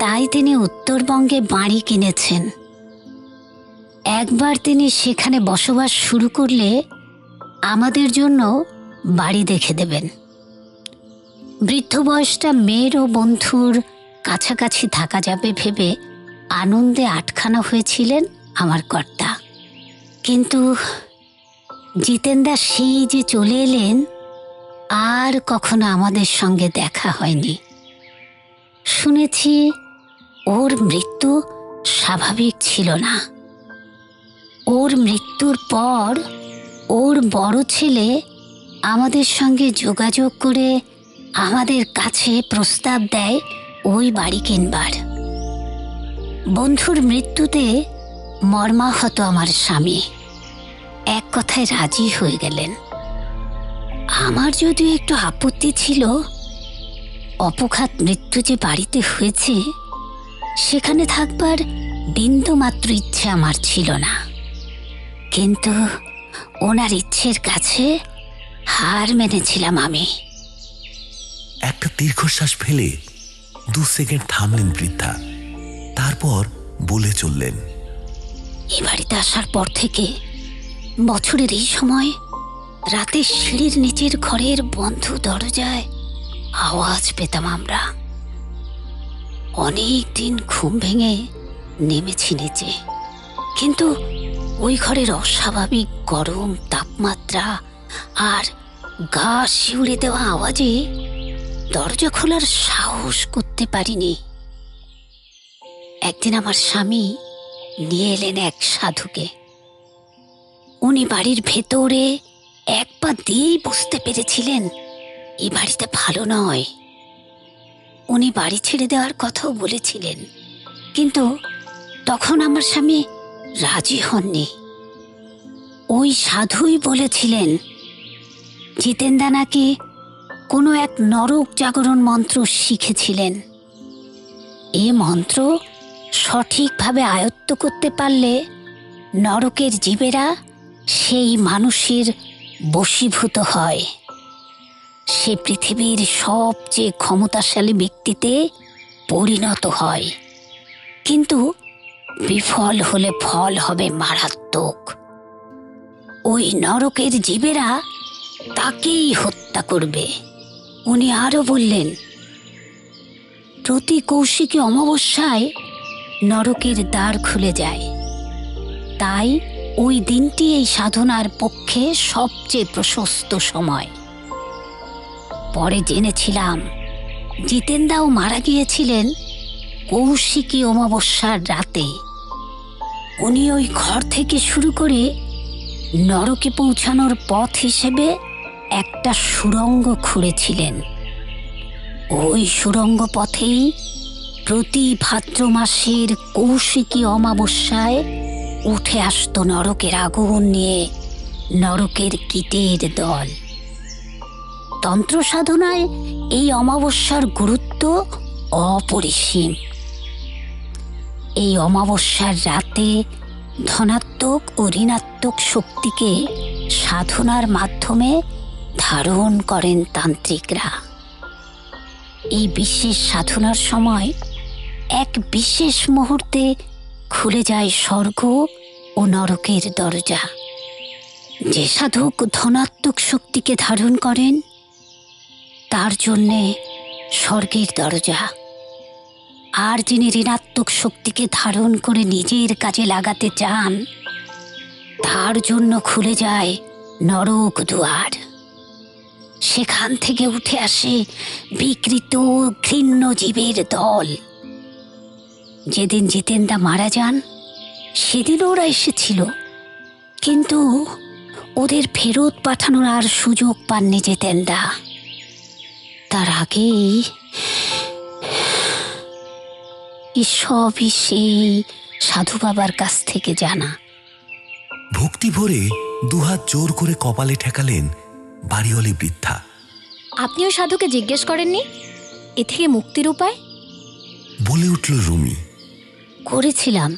তাই তিনি উত্তরবঙ্গে বাড়ি কিনেছেন। একবার তিনি সেখানে বসবাস শুরু করলে আমাদের জন্য বাড়ি দেখে দেবেন। বৃদ্ধ বয়সটা মেয়ের ও বন্ধুর কাছাকাছি থাকা যাবে ভেবে আনন্দে আটখানা হয়েছিলেন আমার কর্তা। কিন্তু জিতেনদা সেই যে চলে এলেন, আর কখনো আমাদের সঙ্গে দেখা হয়নি। শুনেছি ওর মৃত্যু স্বাভাবিক ছিল না। ওর মৃত্যুর পর ওর বড় ছেলে আমাদের সঙ্গে যোগাযোগ করে আমাদের কাছে প্রস্তাব দেয় ওই বাড়ি কিনবার। বন্ধুর মৃত্যুতে মর্মাহত আমার স্বামী এক কথায় রাজি হয়ে গেলেন। আমার যদিও একটু আপত্তি ছিল, অপঘাত মৃত্যু যে বাড়িতে হয়েছে সেখানে থাকবার বিন্দুমাত্র ইচ্ছে আমার ছিল না। কিন্তু ওনার ইচ্ছের কাছে হার মেনেছিলাম আমি। একটা দীর্ঘশ্বাস ফেলে 2 সেকেন্ড থামলেন বৃদ্ধা, তারপর বলে চললেন, এ বাড়িতে আসার পর থেকে বছরের এই সময় রাতে সিঁড়ির নিচের ঘরের বন্ধ দরজায় আওয়াজ পেতাম আমরা। অনেক দিন ঘুম ভেঙে নেমেছি নিচে, কিন্তু ওই ঘরের অস্বাভাবিক গরম তাপমাত্রা আর গা শিউড়ে দেওয়া আওয়াজে দরজা খোলার সাহস করতে পারিনি। একদিন আমার স্বামী নিয়ে এলেন এক সাধুকে। উনি বাড়ির ভেতরে এক পা দিয়েই বুঝতে পেরেছিলেন এই বাড়িতে ভালো নয়। উনি বাড়ি ছেড়ে দেওয়ার কথাও বলেছিলেন, কিন্তু তখন আমার স্বামী রাজি হননি। ওই সাধুই বলেছিলেন জিতেনদা নাকি কোনো এক নরক জাগরণ মন্ত্র শিখেছিলেন। এ মন্ত্র সঠিকভাবে আয়ত্ত করতে পারলে নরকের জীবেরা সেই মানুষের বশীভূত হয়, সে পৃথিবীর সবচেয়ে ক্ষমতাশালী ব্যক্তিতে পরিণত হয়। কিন্তু বিফল হলে ফল হবে মারাত্মক। ওই নরকের জীবেরা তাকেই হত্যা করবে। উনি আরো বললেন, প্রতি কৌশিকী অমাবস্যায় নরকের দ্বার খুলে যায়। তাই ওই দিনটি এই সাধনার পক্ষে সবচেয়ে প্রশস্ত সময়। পরে জেনেছিলাম জিতেনদাও মারা গিয়েছিলেন কৌশিকী অমাবস্যার রাতে। উনি ওই ঘর থেকে শুরু করে নরকে পৌঁছানোর পথ হিসেবে একটা সুড়ঙ্গ খুঁড়েছিলেন। ওই সুড়ঙ্গ পথেই প্রতি ভাদ্র মাসের কৌশিকী অমাবস্যায় উঠে আসতো নরকের আগুন নিয়ে নরকের কীটের দল। তন্ত্র সাধনায় এই অমাবস্যার গুরুত্ব অপরিসীম। এই অমাবস্যার রাতে ধনাত্মক ও ঋণাত্মক শক্তিকে সাধনার মাধ্যমে ধারণ করেন তান্ত্রিকরা। এই বিশেষ সাধনার সময় এক বিশেষ মুহূর্তে খুলে যায় স্বর্গ ও নরকের দরজা। যে সাধক ধনাত্মক শক্তিকে ধারণ করেন তার জন্যে স্বর্গের দরজা, আর যিনি ঋণাত্মক শক্তিকে ধারণ করে নিজের কাজে লাগাতে চান তার জন্য খুলে যায় নরক দুয়ার। সেখান থেকে উঠে আসে বিকৃত ঘৃণ্য জীবের দল। যেদিন জিতেনদা মারা যান সেদিন ওরা এসেছিল, কিন্তু ওদের ফেরত পাঠানোর আর সুযোগ পাননি জিতেনদা। তার আগেই সবই সেই সাধু বাবার কাছ থেকে জানা। ভক্তি ভরে দুহাত জোর করে কপালে ঠেকালেন বাড়িওয়ালি বৃদ্ধা। আপনিও সাধুকে জিজ্ঞেস করেননি এ থেকে মুক্তির উপায়? বলে উঠল রুমি। করেছিলাম।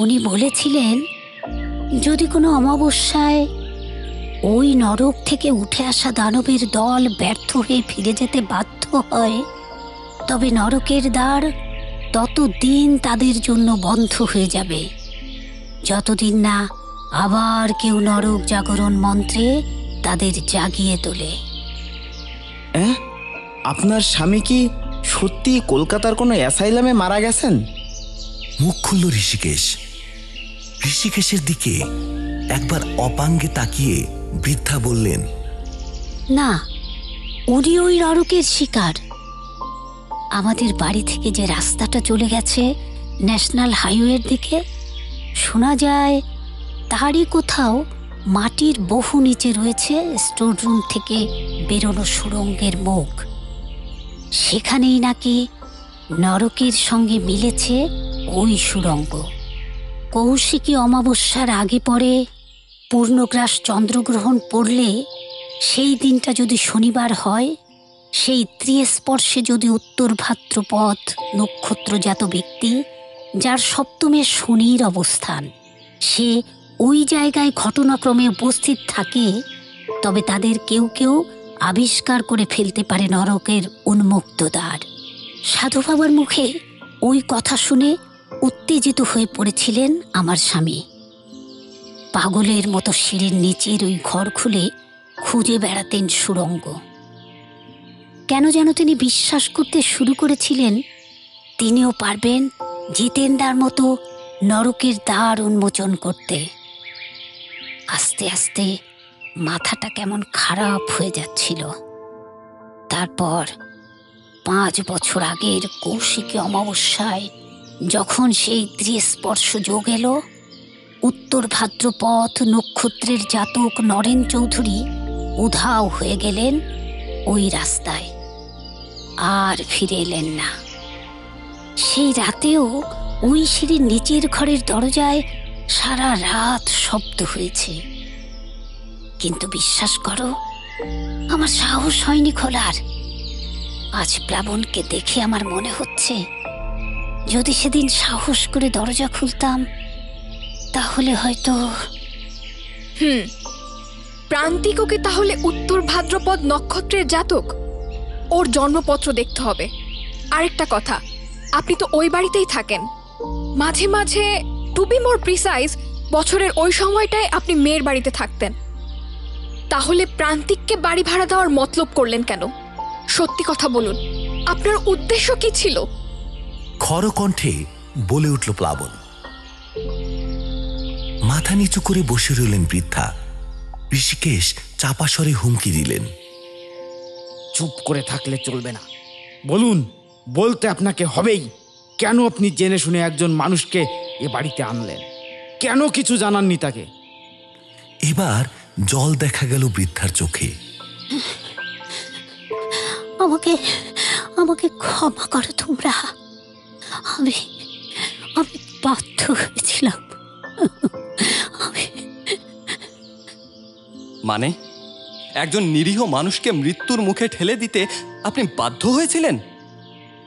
উনি বলেছিলেন যদি কোনো অমাবস্যায় ওই নরক থেকে উঠে আসা দানবের দল ব্যর্থ হয়ে ফিরে যেতে বাধ্য হয়, তবে নরকের দ্বার ততদিন তাদের জন্য বন্ধ হয়ে যাবে, যতদিন না আবার কেউ নরক জাগরণ মন্ত্রে তাদের জাগিয়ে তোলে। হ্যাঁ, আপনার স্বামী কি সত্যি কলকাতার কোনো অ্যাসাইলামে মারা গেছেন? মুখ খুলল ঋষিকেশ। ঋষিকেশের দিকে একবার অপাঙ্গে তাকিয়ে বৃদ্ধা বললেন, না, উনি ওই নরকের শিকার। আমাদের বাড়ি থেকে যে রাস্তাটা চলে গেছে ন্যাশনাল হাইওয়ের দিকে, শোনা যায় তারই কোথাও মাটির বহু নিচে রয়েছে স্টোর রুম থেকে বেরোনো সুড়ঙ্গের মুখ। সেখানেই নাকি নরকের সঙ্গে মিলেছে ওই সুড়ঙ্গ। কৌশিকী অমাবস্যার আগে পরে পূর্ণগ্রাস চন্দ্রগ্রহণ পড়লে, সেই দিনটা যদি শনিবার হয়, সেই ত্রিস্পর্শে যদি উত্তর ভাদ্রপদ নক্ষত্রজাত ব্যক্তি, যার সপ্তমে শনির অবস্থান, সে ওই জায়গায় ঘটনাক্রমে উপস্থিত থাকে, তবে তাদের কেউ কেউ আবিষ্কার করে ফেলতে পারে নরকের উন্মুক্ত দ্বার। সাধু বাবার মুখে ওই কথা শুনে উত্তেজিত হয়ে পড়েছিলেন আমার স্বামী। পাগলের মতো সিঁড়ির নিচের ওই ঘর খুলে খুঁজে বেড়াতেন সুড়ঙ্গ। কেন যেন তিনি বিশ্বাস করতে শুরু করেছিলেন তিনিও পারবেন জিতেন্দার মতো নরকের দ্বার উন্মোচন করতে। আস্তে আস্তে মাথাটা কেমন খারাপ হয়ে যাচ্ছিল। তারপর 5 বছর আগের কৌশিকী অমাবস্যায় যখন সেই ত্রিস্পর্শ যোগ এলো, উত্তর ভাদ্রপদ নক্ষত্রের জাতক নরেন চৌধুরী উধাও হয়ে গেলেন ওই রাস্তায়, আর ফিরে এলেন না। সেই রাতেও ওই সিঁড়ির নিচের ঘরের দরজায় সারা রাত শব্দ হয়েছে, কিন্তু বিশ্বাস করো, আমার সাহস হয়নি খোলার। আজ প্লাবনকে দেখে আমার মনে হচ্ছে, যদি সেদিন সাহস করে দরজা খুলতাম তাহলে হয়তো। প্রান্তিককে তাহলে উত্তর ভাদ্রপদ নক্ষত্রের জাতক, ওর জন্মপত্র দেখতে হবে। আরেকটা কথা, আপনি তো ওই বাড়িতেই থাকেন, মাঝে মাঝে টু বি মোর প্রিসাইজ বছরের ওই সময়টায় আপনি মেয়ের বাড়িতে থাকতেন। তাহলে প্রান্তিককে বাড়ি ভাড়া দেওয়ার মতলব করলেন কেন? সত্যি কথা বলুন, আপনার উদ্দেশ্য কি ছিল? খরকণ্ঠে বলে উঠল প্লাবন। মাথা নিচু করে বসে রইলেন বৃদ্ধা। ঋষিকেশ চাপা স্বরে হুমকি দিলেন, চুপ করে থাকলে চলবে না, বলুন, বলতে আপনাকে হবেই। কেন আপনি জেনে শুনে একজন মানুষকে এ বাড়িতে আনলেন? কেন কিছু জানাননি তাকে? এবার জল দেখা গেল বৃদ্ধার চোখে। আমাকে আমাকে ক্ষমা করো তোমরা, আমি আমি বাধ্য হয়েছিলাম। মানে একজন নিরীহ মানুষকে মৃত্যুর মুখে ঠেলে দিতে আপনি বাধ্য হয়েছিলেন?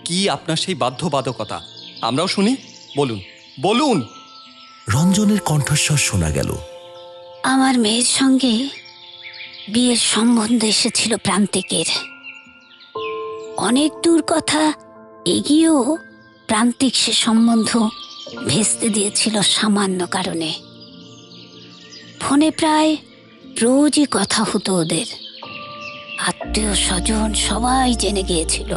কি আপনার সেই বাধ্যবাধকতা? আমরাও শুনি, বলুন বলুন। রঞ্জনের কণ্ঠস্বর শোনা গেল। আমার মেয়ের সঙ্গে বিয়ের সম্বন্ধ এসেছিল প্রান্তিকের। অনেক দূর কথা এগিয়েও প্রান্তিক সে সম্বন্ধ ভেস্তে দিয়েছিল সামান্য কারণে। ফোনে প্রায় রোজই কথা হতো ওদের। আত্মীয় স্বজন সবাই জেনে গিয়েছিল।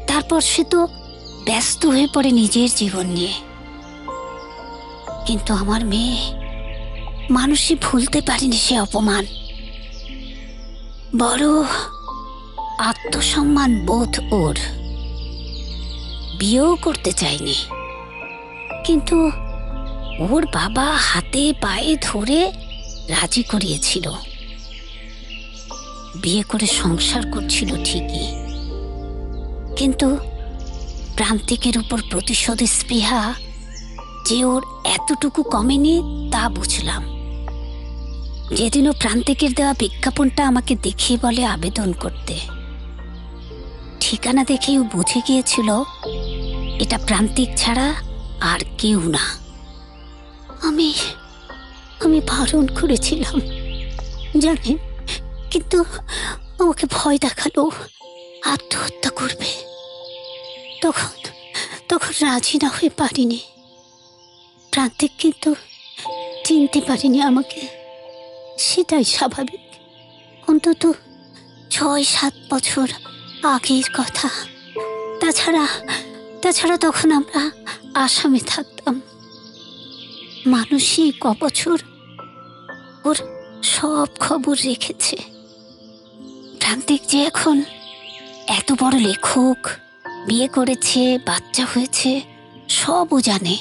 তারপর সে তো ব্যস্ত হয়ে পড়ে নিজের জীবন নিয়ে। কিন্তু আমার মেয়ে মানুষই ভুলতে পারেনি সে অপমান। বড় আত্মসম্মান বোধ ওর। বিয়েও করতে চায়নি, কিন্তু ওর বাবা হাতে পায়ে ধরে রাজি করিয়েছিল। বিয়ে করে সংসার করছিল ঠিকই, কিন্তু প্রান্তিকের উপর প্রতিশোধের স্পৃহা যে ওর এতটুকু কমেনি তা বুঝলাম। যেদিনও প্রান্তিকের দেওয়া বিজ্ঞাপনটা আমাকে দেখিয়ে বলে আবেদন করতে, ঠিকানা দেখেই ও বুঝে গিয়েছিল এটা প্রান্তিক ছাড়া আর কেউ না। আমি বারণ করেছিলাম, জানেন, কিন্তু আমাকে ভয় দেখালো আত্মহত্যা করবে। তখন তখন রাজি না হয়ে পারিনি। প্রান্তিক কিন্তু চিনতে পারিনি আমাকে, সেটাই স্বাভাবিক। অন্তত ৬-৭ বছর আগের কথা। তাছাড়া তখন আমরা আসামে থাকতাম। মানুষই বছর ওর সব খবর রেখেছে। প্রান্তিক যে এখন এত বড় লেখক, বিয়ে করেছে, বাচ্চা হয়েছে, সবও জানে।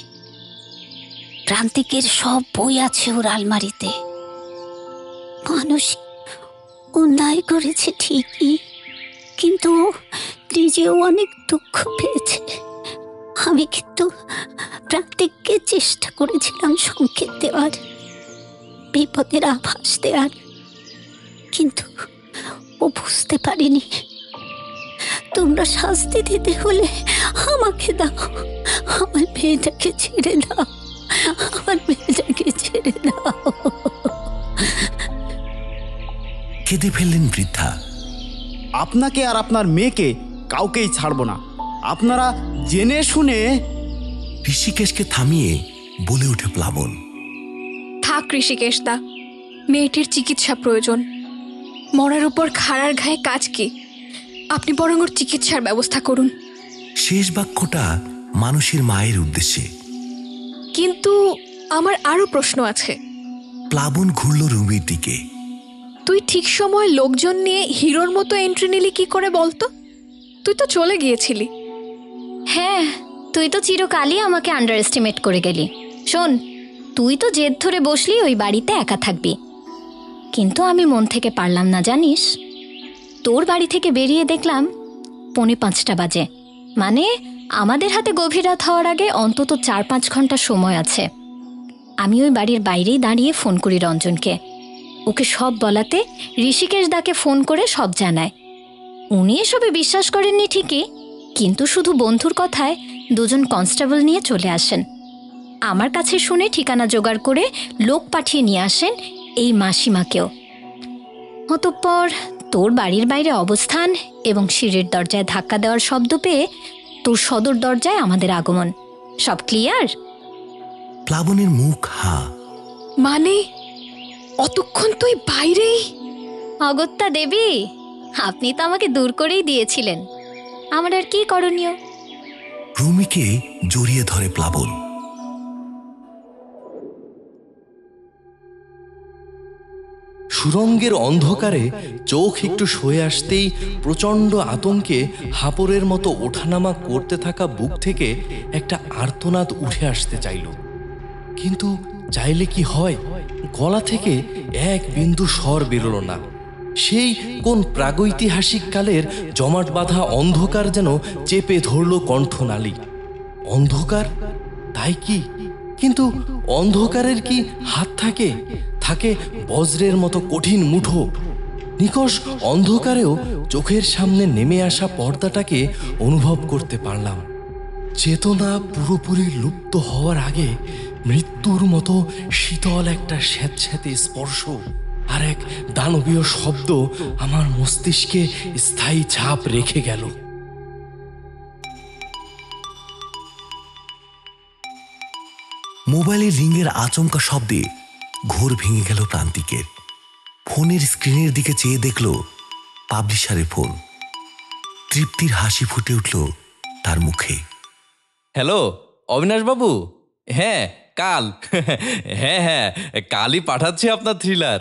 প্রান্তিকের সব বই আছে ওর আলমারিতে। মানুষ অন্যায় করেছে ঠিকই, কিন্তু নিজেও অনেক দুঃখ পেয়েছে। আমি কিন্তু প্রান্তিককে চেষ্টা করেছিলাম সংকেত দেওয়ার, বিপদের আভাস দেওয়ার, কিন্তু ও বুঝতে পারিনি। তোমরা শাস্তি দিতে হলে আমাকে দাও, আমার মেয়েটাকে ছেড়ে দাও, আমার মেয়েটাকে ছেড়ে দাও। কেঁদে ফেললেন বৃদ্ধা। আপনাকে আর আপনার মেয়েকে কাউকেই ছাড়বো না। আপনারা জেনে শুনে। ঋষিকেশকে থামিয়ে বলে ওঠে প্লাবন। থাক ঋষিকেশ দা, মেয়েটির চিকিৎসা প্রয়োজন। মরার উপর খাড়ার ঘায়ে কাজ কি? আপনি বরং ওর চিকিৎসার ব্যবস্থা করুন। শেষ বাক্যটা মানুষের মায়ের উদ্দেশ্যে। কিন্তু আমার আরো প্রশ্ন আছে। প্লাবন ঘুরল রুমির দিকে। তুই ঠিক সময় লোকজন নিয়ে হিরোর মতো এন্ট্রি নিলি কি করে বলতো? তুই তো চলে গিয়েছিলি। হ্যাঁ, তুই তো চিরকালই আমাকে আন্ডার এস্টিমেট করে গেলি। শোন, তুই তো জেদ ধরে বসলি ওই বাড়িতে একা থাকবি, কিন্তু আমি মন থেকে পারলাম না জানিস। তোর বাড়ি থেকে বেরিয়ে দেখলাম 4:45 বাজে, মানে আমাদের হাতে গভীর রাত হওয়ার আগে অন্তত 4-5 ঘন্টা সময় আছে। আমি ওই বাড়ির বাইরেই দাঁড়িয়ে ফোন করি রঞ্জনকে। ওকে সব বলাতে ঋষিকেশ দাকে ফোন করে সব জানায়। উনি এসবে বিশ্বাস করেননি ঠিকই, কিন্তু শুধু বন্ধুর কথায় 2জন কনস্টেবল নিয়ে চলে আসেন। আমার কাছে শুনে ঠিকানা জোগাড় করে লোক পাঠিয়ে নিয়ে আসেন এই মাসিমাকেও। অতঃপর তোর বাড়ির বাইরে অবস্থান এবং সিঁড়ির দরজায় ধাক্কা দেওয়ার শব্দ পেয়ে তোর সদর দরজায় আমাদের আগমন। সব ক্লিয়ার? প্লাবনের মুখ হা। মানে অতক্ষণ তুই বাইরেই? অগত্যা দেবী, আপনি তো আমাকে দূর করেই দিয়েছিলেন, আমার আর কি করণীয়? রুমিকে জড়িয়ে ধরে প্লাবন। সুরঙ্গের অন্ধকারে চোখ একটু সয়ে আসতেই প্রচণ্ড আতঙ্কে হাপড়ের মতো ওঠানামা করতে থাকা বুক থেকে একটা আর্তনাদ উঠে আসতে চাইল, কিন্তু চাইলে কি হয়, গলা থেকে এক বিন্দু স্বর বেরোল না। সেই কোন প্রাগৈতিহাসিক কালের জমাট বাঁধা অন্ধকার যেন চেপে ধরল কণ্ঠনালী। অন্ধকার, তাই কি? কিন্তু অন্ধকারের কি হাত থাকে? থাকে বজ্রের মতো কঠিন মুঠো। নিকষ অন্ধকারেও চোখের সামনে নেমে আসা পর্দাটাকে অনুভব করতে পারলাম। চেতনা পুরোপুরি লুপ্ত হওয়ার আগে মৃত্যুর মতো শীতল একটা স্যাঁতস্যাঁতে স্পর্শ আর এক দানবীয় শব্দ আমার মস্তিষ্কে স্থায়ী ছাপ রেখে গেল। মোবাইলের রিংয়ের আচমকা শব্দে ঘোর ভেঙে গেল প্রান্তিকের। ফোনের স্ক্রিনের দিকে চেয়ে দেখল পাবলিশারের ফোন। তৃপ্তির হাসি ফুটে উঠল তার মুখে। হ্যালো অবিনাশ বাবু, হ্যাঁ কাল হ্যাঁ কালই পাঠাচ্ছি আপনার থ্রিলার।